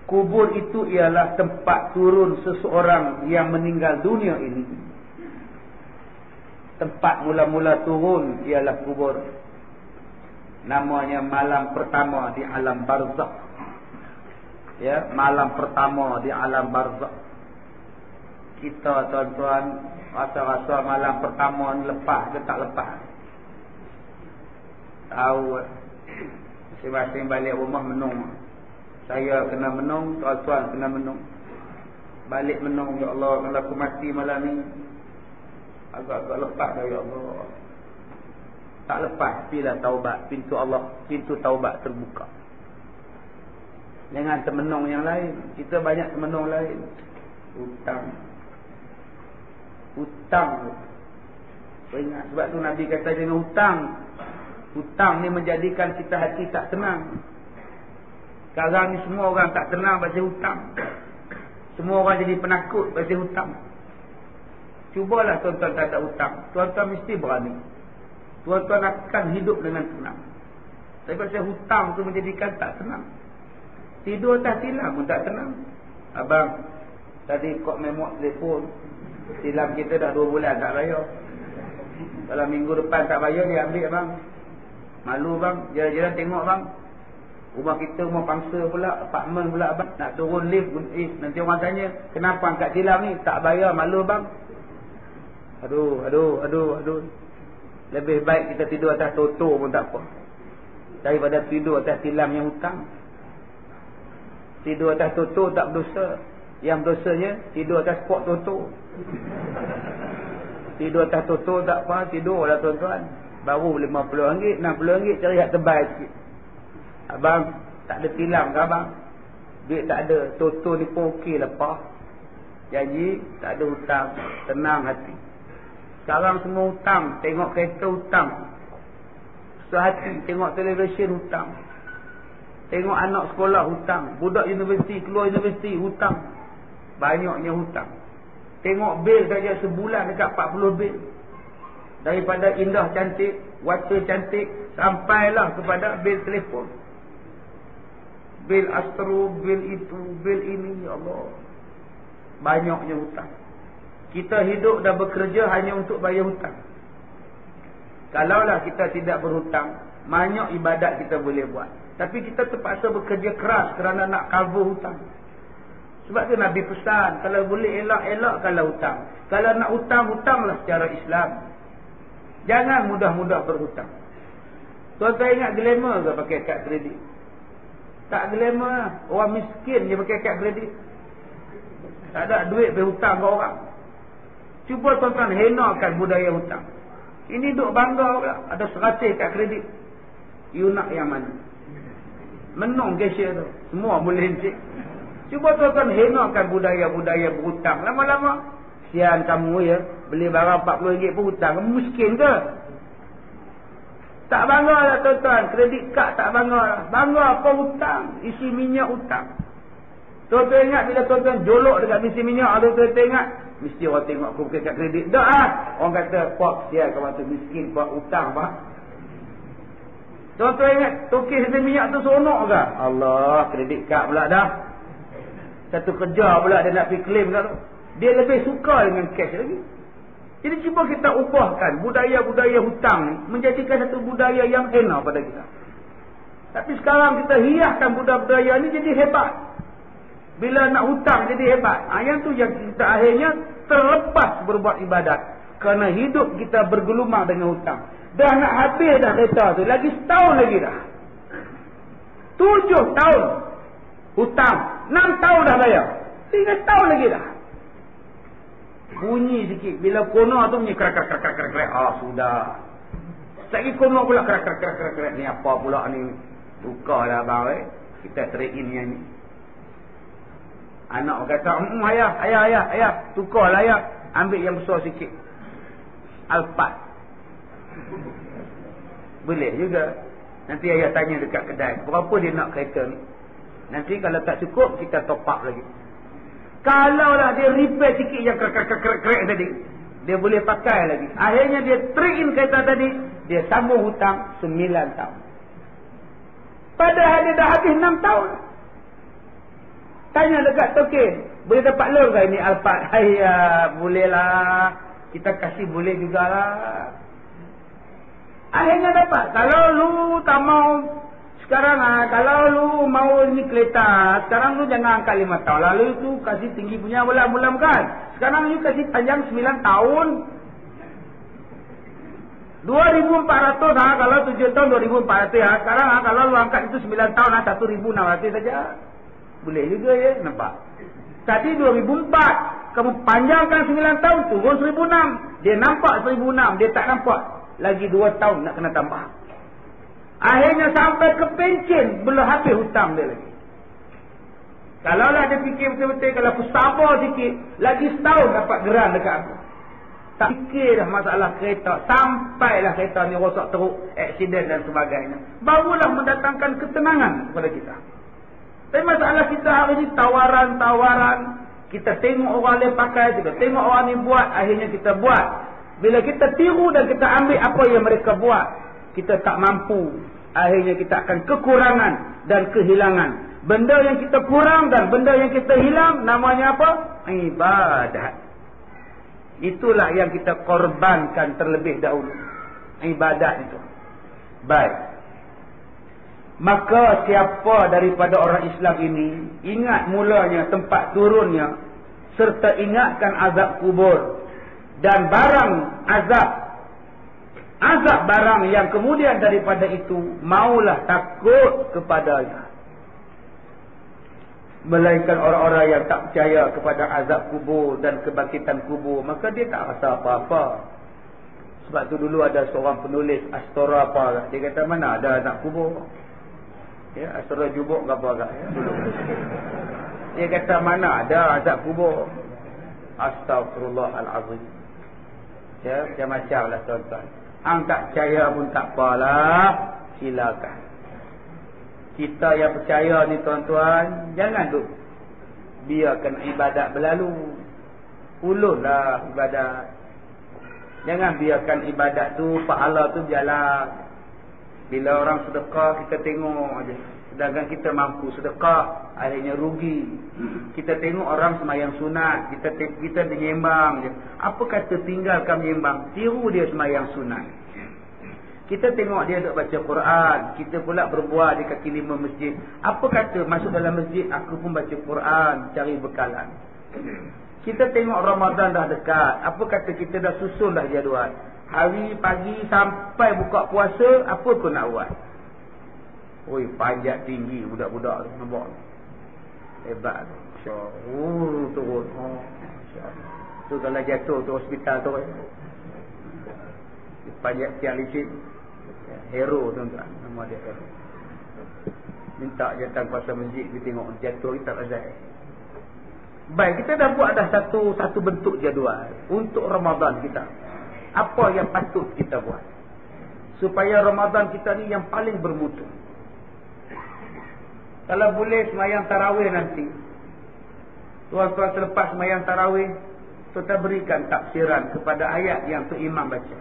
kubur itu ialah tempat turun seseorang yang meninggal dunia ini. Tempat mula-mula turun ialah kubur. Namanya malam pertama di alam barzakh. Ya, malam pertama di alam barzakh. Kita tuan-tuan rasa-rasa malam pertama ni lepas ke tak lepas? Tahu. Masing-masing balik rumah menung. Saya kena menung, tuan-tuan kena menung. Balik menung, ya Allah, kalau aku mati malam ni agak-agak lepas dah, ya Allah. Tak lepas, bila taubat, pintu Allah, pintu taubat terbuka. Jangan termenung yang lain. Kita banyak termenung lain. Hutang. Hutang. Ingat, sebab tu Nabi kata jangan hutang. Hutang ni menjadikan kita hati tak tenang. Sekarang ni semua orang tak tenang pasal hutang. Semua orang jadi penakut pasal hutang. Cubalah tuan-tuan tak ada hutang. Tuan-tuan mesti berani. Tuan-tuan akan hidup dengan tenang. Tapi pasal hutang tu menjadikan tak tenang. Tidur atas tilam pun tak tenang. Abang, tadi kod memok telefon. Tilam kita dah 2 bulan tak bayar. Kalau minggu depan tak bayar, dia ambil bang. Malu bang, jalan-jalan tengok bang. Rumah kita rumah pangsa pula, apartmen pula abang. Nak turun lift, nanti orang tanya, kenapa angkat tilam ni? Tak bayar, malu bang. Aduh. Lebih baik kita tidur atas toto pun tak apa. Daripada tidur atas tilam yang hutang. Tidur atas toto tak berdosa. Yang berdosanya tidur atas pok toto. Tidur atas toto tak apa, tidur lah tuan-tuan. Baru RM50, RM60 cari hak tebal sikit. Abang, tak ada tilam ke abang? Duit tak ada, toto ni pun okey lah pak. Janji, tak ada hutang, tenang hati. Sekarang semua hutang, tengok kereta hutang. Sehati, tengok televisyen hutang. Tengok anak sekolah hutang. Budak universiti, keluar universiti hutang. Banyaknya hutang. Tengok bil saja sebulan dekat 40 bil. Daripada indah cantik, water cantik, sampailah kepada bil telefon. Bil Astro, bil itu, bil ini, ya Allah. Banyaknya hutang. Kita hidup dan bekerja hanya untuk bayar hutang. Kalaulah kita tidak berhutang, banyak ibadat kita boleh buat. Tapi kita terpaksa bekerja keras kerana nak cover hutang. Sebab tu Nabi pesan, kalau boleh elak-elakkanlah hutang. Kalau nak hutang, hutanglah secara Islam. Jangan mudah-mudah berhutang. Tuan-tuan ingat glamour ke pakai kad kredit? Tak glamour lah. Orang miskin je pakai kad kredit. Tak ada duit berhutang ke orang. Cuba tuan-tuan henakan budaya hutang. Ini duk bangga pula. Ada 100 kad kredit. You nak yang mana? Menung cashier tu. Semua boleh encik. Cuba tuan-tuan henakan budaya-budaya berhutang. Lama-lama, sian kamu ya. Beli barang RM40 pun hutang. Kamu miskin ke? Tak bangga lah tuan-tuan. Kredit kad tak bangga lah. Bangga apa hutang. Isi minyak hutang. Tuan-tuan ingat bila tuan-tuan jolok dekat isi minyak. Tuan-tuan ingat. Mesti orang tengok aku kat kredit. Tak lah. Orang kata, Pak, sial kawan tu miskin buat hutang, Pak. Tuan-tuan ingat. Tokis isi minyak tu seronok ke? Allah, kredit kad pula dah. Satu kerja pula dia nak pergi claim kat tu. Dia lebih suka dengan cash lagi. Jadi cuba kita ubahkan budaya-budaya hutang ni menjadikan satu budaya yang enak pada kita. Tapi sekarang kita hiaskan budaya-budaya ni jadi hebat. Bila nak hutang jadi hebat. Yang tu yang kita akhirnya terlepas berbuat ibadat. Kerana hidup kita bergelumang dengan hutang. Dah nak habis dah kereta tu. Lagi setahun lagi dah. 7 tahun hutang. 6 tahun dah bayar. Tinggal setahun lagi dah. Bunyi sikit. Bila kono tu bunyi krak-krak-krak-krak-krak. Sudah. Lagi kono pula krak-krak-krak-krak. Ni apa pula ni? Tukar dah abang kita trade in yang ni. Anak kata, ayah. Tukar lah ayah. Ambil yang besar sikit. Alphard. Boleh juga. Nanti ayah tanya dekat kedai. Berapa dia nak kereta ni? Nanti kalau tak cukup, kita top up lagi. Kalau lah dia repair sikit yang krek tadi, dia boleh pakai lagi. Akhirnya dia trade in kereta tadi, dia sambung hutang 9 tahun. Padahal dia dah habis 6 tahun. Tanya dekat token, boleh dapat loan ke ini Alphard? Boleh lah. Kita kasih boleh jugalah. Akhirnya dapat. Kalau lu tak mau sekarang, kalau lu mau ni kereta, sekarang lu jangan angkat 5 tahun. Lalu tu kasih tinggi punya bulan-bulan kan. Sekarang lu kasih panjang 9 tahun. 2,400 kalau 7 tahun 2,400 Sekarang kalau lu angkat itu 9 tahun 1,600 saja. Boleh juga ya, nampak. Tadi 2,400. Kamu panjangkan 9 tahun, turun 1,600. Dia nampak 1,600, dia tak nampak. Lagi 2 tahun nak kena tambah. Akhirnya sampai ke pencen, belum habis hutang dia lagi. Kalau lah dia fikir betul-betul, kalau aku sabar sikit, lagi setahun dapat geran dekat aku. Tak fikir dah masalah kereta. Sampailah kereta ni rosak teruk, aksiden dan sebagainya. Barulah mendatangkan ketenangan kepada kita. Tapi masalah kita hari ni tawaran-tawaran. Kita tengok orang lain pakai, kita tengok orang ni buat, akhirnya kita buat. Bila kita tiru dan kita ambil apa yang mereka buat, kita tak mampu. Akhirnya kita akan kekurangan dan kehilangan. Benda yang kita kurang dan benda yang kita hilang, namanya apa? Ibadat. Itulah yang kita korbankan terlebih dahulu. Ibadat itu. Baik. Maka siapa daripada orang Islam ini ingat mulanya tempat turunnya, serta ingatkan azab kubur dan barang azab barang yang kemudian daripada itu, maulah takut kepadanya. Melainkan orang-orang yang tak percaya kepada azab kubur dan kebangkitan kubur, maka dia tak rasa apa-apa. Sebab tu dulu ada seorang penulis Astora apa, dia kata mana ada azab kubur. Ya, Astora Jubuk ke apa agak ya, dulu. Dia kata mana ada azab kubur. Astaghfirullahalazim. Ya, macam-macam lah tuan-tuan. Hang tak percaya pun tak apalah, silakan. Kita yang percaya ni tuan-tuan, jangan duk biarkan ibadat berlalu. Ulunlah ibadat. Jangan biarkan ibadat tu, pahala tu berjalan. Bila orang sedekah, kita tengok aja. Sedangkan kita mampu sedekah, akhirnya rugi. Kita tengok orang semayang sunat, kita menyembang je. Apa kata tinggalkan menyembang? Tiru dia semayang sunat. Kita tengok dia duk baca Quran, kita pula berbuat di kaki 5 masjid. Apa kata masuk dalam masjid, aku pun baca Quran, cari bekalan. Kita tengok Ramadan dah dekat, apa kata kita dah susun dah jadual. Hari pagi sampai buka puasa, apa kau nak buat? Oi, panjat tinggi budak-budak tu, nampak. Hebat tu. Masya-Allah, turun. Masya-Allah. Tu kalau jatuh tu hospital tu. Panjat tiang licin. Hero tuan-tuan, nama dia hero. Minta datang kuasa masjid, dia tengok jatuh kita tak ada. Baik, kita dah buat dah satu bentuk jadual untuk Ramadan kita. Apa yang patut kita buat? supaya Ramadan kita ni yang paling bermutu. Kalau boleh semayang tarawih nanti, tuan-tuan selepas semayang tarawih, kita berikan tafsiran kepada ayat yang tu imam baca,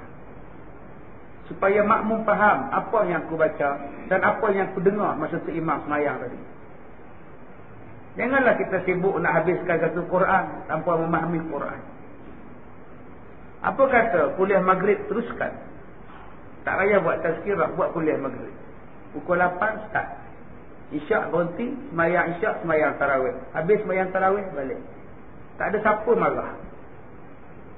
supaya makmum faham apa yang aku baca dan apa yang aku dengar masa tu imam semayang tadi. Janganlah kita sibuk nak habiskan satu Quran tanpa memahami Quran. Apa kata kuliah maghrib teruskan, tak payah buat tazkirah, buat kuliah maghrib. Pukul 8 start, isyak berhenti, semayang isyak, semayang tarawih. Habis semayang tarawih, balik. Tak ada siapa marah.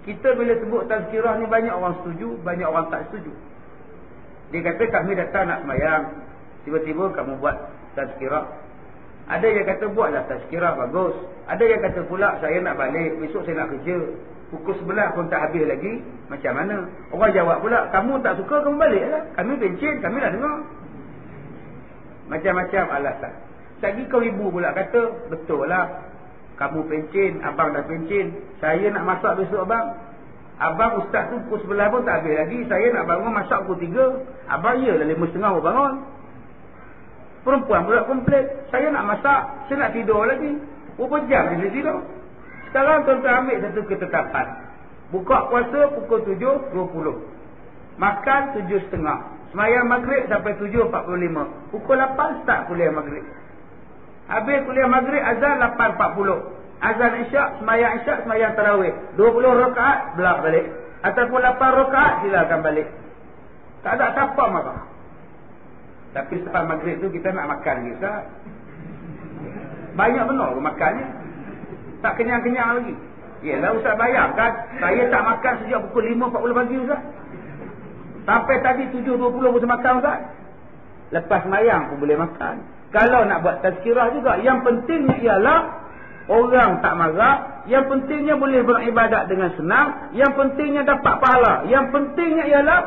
Kita bila sebut tazkirah ni, banyak orang setuju, banyak orang tak setuju. Dia kata kami datang nak semayang, tiba-tiba kamu buat tazkirah. Ada yang kata buatlah tazkirah, bagus. Ada yang kata pula saya nak balik, besok saya nak kerja, pukul 11 pun tak habis lagi, macam mana? Orang jawab pula, kamu tak suka, kamu balik lah. Kami pencin, kami nak dengar. Macam-macam alasan. Lagi kau ibu pula kata, betul lah, kamu pencin, abang dah pencin, saya nak masak besok abang. Abang ustaz tu pukul 11 pun tak habis lagi, saya nak bangun masak pukul 3. Abang iyalah 5.30 baru bangun. Perempuan pula komplain, saya nak masak, saya nak tidur lagi. Berapa jam dia tidur? Sekarang tuan-tuan ambil satu ketetapan. Buka puasa pukul 7.20. Makan 7.30. Semayang maghrib sampai 7.45. Pukul 8 start kuliah maghrib. Habis kuliah maghrib azan 8.40. Azan isyak, semayang tarawih. 20 rakaat belah balik. Ataupun 8 rakaat silakan balik. Tak ada siapa marah. Tapi selepas maghrib tu kita nak makan lagi, Ustaz. Banyak benar makannya. Tak kenyang-kenyang lagi. Yelah Ustaz bayangkan, saya tak makan sejak pukul 5.40 pagi Ustaz. Sampai tadi 7.20 pun makan Ustaz. Lepas semayang pun boleh makan. Kalau nak buat tazkirah juga, yang pentingnya ialah orang tak marah. Yang pentingnya boleh beribadat dengan senang. Yang pentingnya dapat pahala. Yang pentingnya ialah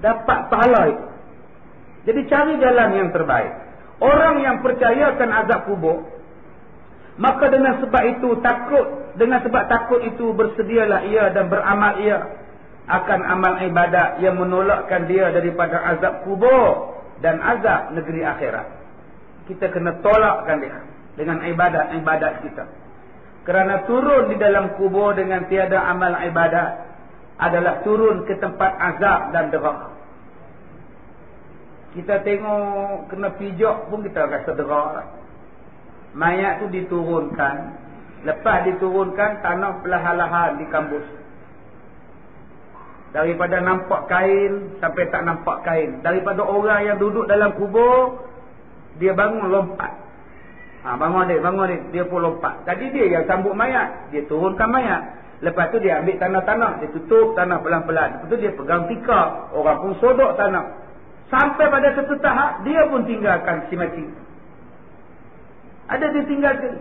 dapat pahala itu. Jadi cari jalan yang terbaik. Orang yang percayakan azab kubur, maka dengan sebab itu takut itu bersedialah ia dan beramal ia akan amal ibadat yang menolakkan dia daripada azab kubur dan azab negeri akhirat. Kita kena tolakkan dia dengan ibadat-ibadat kita. Kerana turun di dalam kubur dengan tiada amal ibadat adalah turun ke tempat azab dan dera. Kita tengok kena pijak pun kita rasa dera. Mayat tu diturunkan. Lepas diturunkan, tanah perlahan-lahan dikambus. Daripada nampak kain sampai tak nampak kain. Daripada orang yang duduk dalam kubur, dia bangun lompat. Bangun dia. Dia pun lompat. Tadi dia yang sambut mayat. Dia turunkan mayat. Lepas tu dia ambil tanah-tanah. Dia tutup tanah pelan-pelan. Lepas tu dia pegang tikar. Orang pun sodok tanah. Sampai pada satu tahap, dia pun tinggalkan si mati. Ada dia tinggalkan.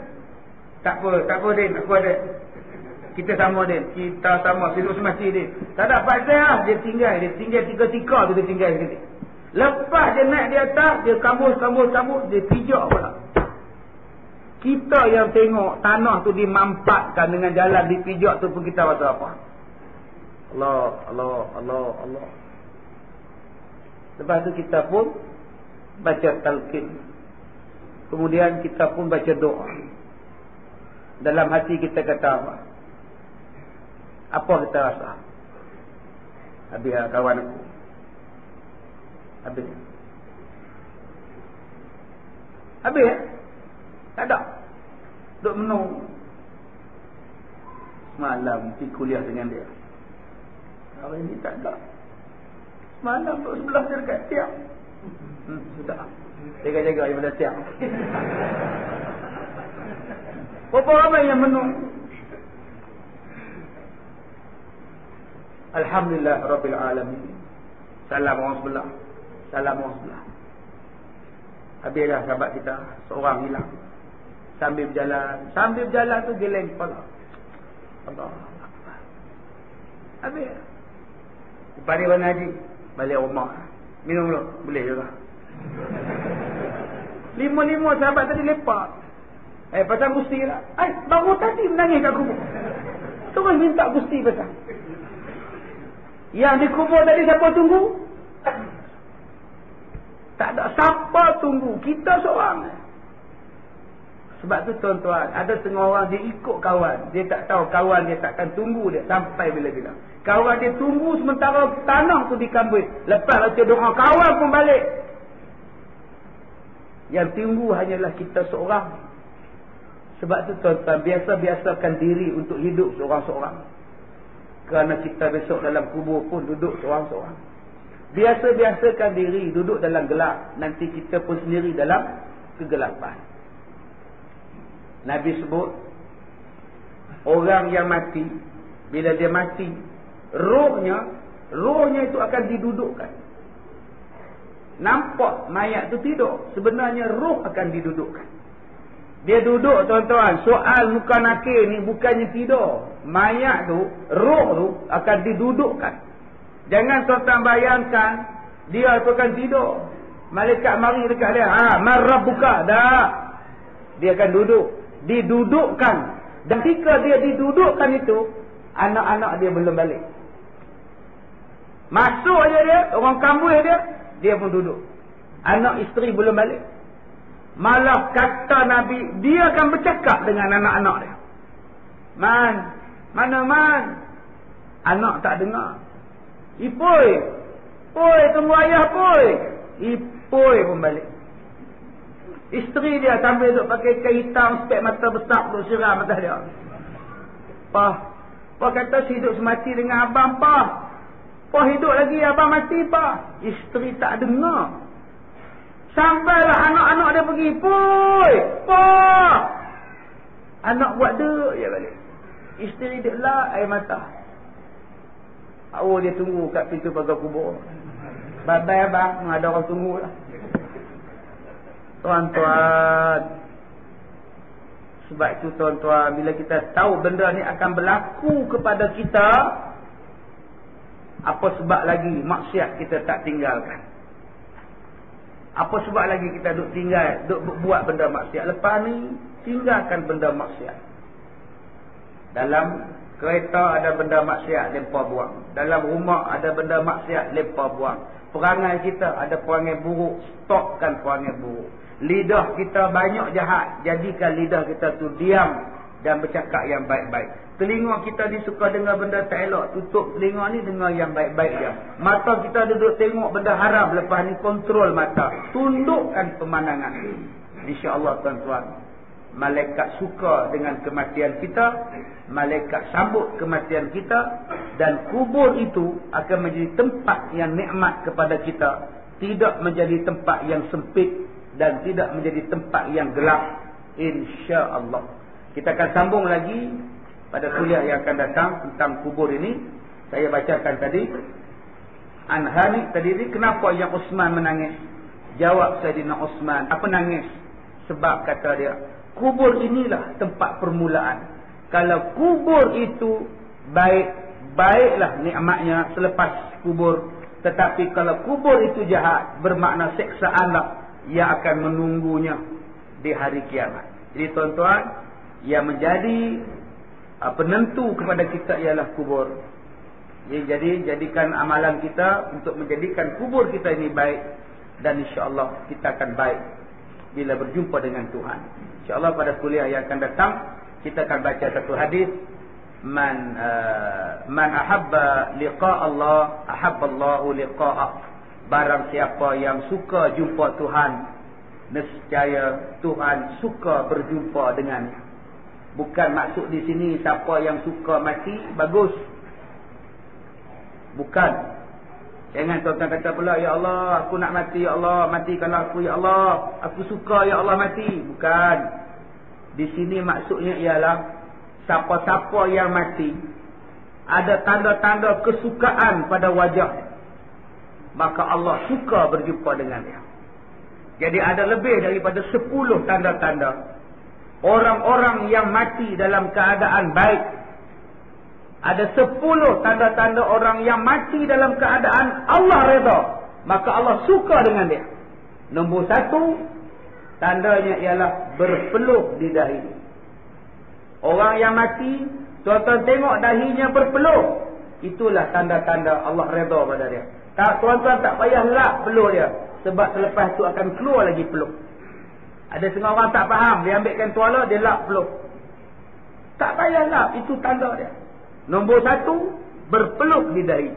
Tak apa Din. Aku ada. Kita sama Din. Kita sama. Hidup semati Din. Tak dapat saya. Dia tinggal 3 tikar tu dia tinggal sekali. Lepas dia naik di atas, dia kambus. Dia pijak pula. Kita yang tengok tanah tu dimampatkan dengan jalan dipijak tu pun kita rasa apa? Allah. Lepas tu kita pun baca talqin. Kemudian kita pun baca doa. Dalam hati kita kata apa? Apa kita rasa? Habis kawan aku. Habis. Tak ada. Duk menung. Semalam pergi kuliah dengan dia. Hari ini tak ada. Semalam duduk sebelah dia dekat tiang. Sudah. Jaga-jaga daripada tiang. Berapa ramai yang menung? Alhamdulillah Rabbil Alamin. Salam orang sebelah. Habis dah sahabat kita. Seorang hilang. Sambil berjalan tu geleng kepala. Allah. Habis. Lepas ni Abang Haji balik rumah. Minum dulu. Boleh juga. 5 sahabat tadi lepak. Pasal Gusti lah. Baru tadi menangis kat kubur. Terus minta Gusti pasal. Yang di kubur tadi siapa tunggu? Tak ada siapa tunggu. Kita seorang. Sebab tu tuan-tuan, ada setengah orang dia ikut kawan. Dia tak tahu kawan dia takkan tunggu dia sampai bila-bila. Kawan dia tunggu sementara tanah tu dikambut. Lepas baca doa, kawan pun balik. Yang tunggu hanyalah kita seorang. Sebab tu tuan-tuan, biasa-biasakan diri untuk hidup seorang-seorang. Kerana kita besok dalam kubur pun duduk seorang-seorang. Biasa-biasakan diri duduk dalam gelap. Nanti kita pun sendiri dalam kegelapan. Nabi sebut, orang yang mati, bila dia mati, rohnya itu akan didudukkan. Nampak mayat tu tidur, sebenarnya roh akan didudukkan. Dia duduk tuan-tuan, soal muka nakir ni bukannya tidur. Mayat tu, roh tu akan didudukkan. Jangan tuan-tuan bayangkan, dia tu akan tidur. Malaikat mari dekat dia, marah buka, dah. Dia akan duduk. Didudukkan. Dan ketika dia didudukkan itu, anak-anak dia belum balik. Masuk aja dia, orang kampung dia pun duduk. Anak isteri belum balik. Malah kata Nabi, dia akan bercakap dengan anak-anak dia. Man? Anak tak dengar. Ipoi, tunggu ayah poi. Ipoi pun balik. Isteri dia sambil duduk pakai kain hitam, spek mata besar, duduk siram mata dia. Pa kata hidup semati dengan abang, Pa hidup lagi, abang mati, Pa. Isteri tak dengar. Sampailah anak-anak dia pergi, Pa. Anak buat dek je balik. Isteri dia lah air mata. Dia tunggu kat pintu pagar kubur. Bye-bye abang, ada orang tunggu lah. Tuan-tuan, sebab itu tuan-tuan, bila kita tahu benda ni akan berlaku kepada kita, apa sebab lagi maksiat kita tak tinggalkan? Apa sebab lagi kita duk buat benda maksiat? Lepas ni tinggalkan benda maksiat. Dalam kereta ada benda maksiat, lempar buang. Dalam rumah ada benda maksiat, lempar buang. Perangai kita ada perangai buruk, stopkan perangai buruk. Lidah kita banyak jahat, jadikan lidah kita tu diam dan bercakap yang baik-baik. Telinga kita disuka dengar benda tak elok, tutup telinga ni dengar yang baik-baik dia. Mata kita duduk tengok benda haram, lepas ni kontrol mata, tundukkan pemandangan. InsyaAllah tuan-tuan, malaikat suka dengan kematian kita, malaikat sambut kematian kita, dan kubur itu akan menjadi tempat yang nikmat kepada kita, tidak menjadi tempat yang sempit dan tidak menjadi tempat yang gelap, insya-Allah. Kita akan sambung lagi pada kuliah yang akan datang tentang kubur ini. Saya bacakan tadi Anhani tadi ni, kenapa yang Uthman menangis? Jawab Saidina Uthman, apa nangis? Sebab kata dia, kubur inilah tempat permulaan. Kalau kubur itu baik, baiklah nikmatnya selepas kubur. Tetapi kalau kubur itu jahat, bermakna siksaanlah yang akan menunggunya di hari kiamat. Jadi tuan-tuan, yang menjadi penentu kepada kita ialah kubur. Jadi jadikan amalan kita untuk menjadikan kubur kita ini baik, dan insya-Allah kita akan baik bila berjumpa dengan Tuhan. InsyaAllah pada kuliah yang akan datang kita akan baca satu hadis, man ahabba liqa Allah ahabba Allahu liqa'ah. Barang siapa yang suka jumpa Tuhan, nescaya Tuhan suka berjumpa dengannya. Bukan maksud di sini siapa yang suka mati bagus. Bukan. Jangan tuan-tuan kata pula, ya Allah aku nak mati, ya Allah matikanlah aku, ya Allah aku suka, ya Allah mati. Bukan. Di sini maksudnya ialah siapa-siapa yang mati ada tanda-tanda kesukaan pada wajah, maka Allah suka berjumpa dengan dia. Jadi ada lebih daripada 10 tanda-tanda. Orang-orang yang mati dalam keadaan baik, ada 10 tanda-tanda orang yang mati dalam keadaan Allah redha, maka Allah suka dengan dia. Nombor 1, tandanya ialah berpeluh di dahi. Orang yang mati, tuan-tuan tengok dahinya berpeluh, itulah tanda-tanda Allah redha pada dia. Tak, tuan-tuan tak payah lap peluh dia. Sebab selepas tu akan keluar lagi peluh. Ada setengah orang tak faham. Dia ambilkan tuala, dia lap peluh. Tak payah lap. Itu tanda dia. Nombor 1, berpeluh di dahi.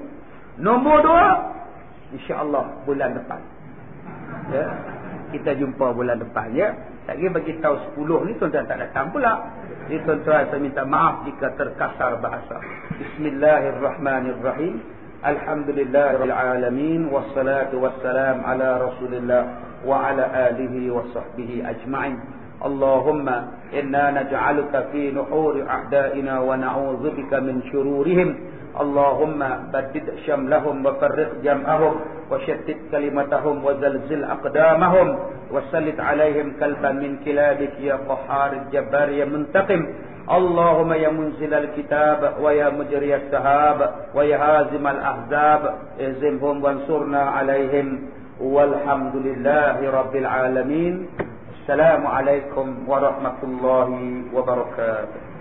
Nombor 2, insya-Allah bulan depan. Ya. Kita jumpa bulan depan, ya. Lagi bagi tahu 10 ni tuan-tuan tak datang pula. Jadi tuan-tuan saya minta maaf jika terkasar bahasa. Bismillahirrahmanirrahim. Alhamdulillahirabbil alamin wassalatu wassalam ala Rasulillah wa ala alihi wa sahbihi ajma'in. Allahumma inna naj'aluka fi nuhuri a'da'ina wa na'udzubika min syururihim. Allahumma baddid syamlahum wa farriq jam'ahum wa shattit kalimatahum wa zalzil aqdamahum wa sallit alaihim kalban min kilabik ya qahhar jabbar ya muntaqim. Allahumma ya munzilal kitab wa ya mujriyas sahab wa ya hazimal ahzab ihzimhum wansurna alaihim walhamdulillahi rabbil alamin. Assalamualaikum warahmatullahi wabarakatuh.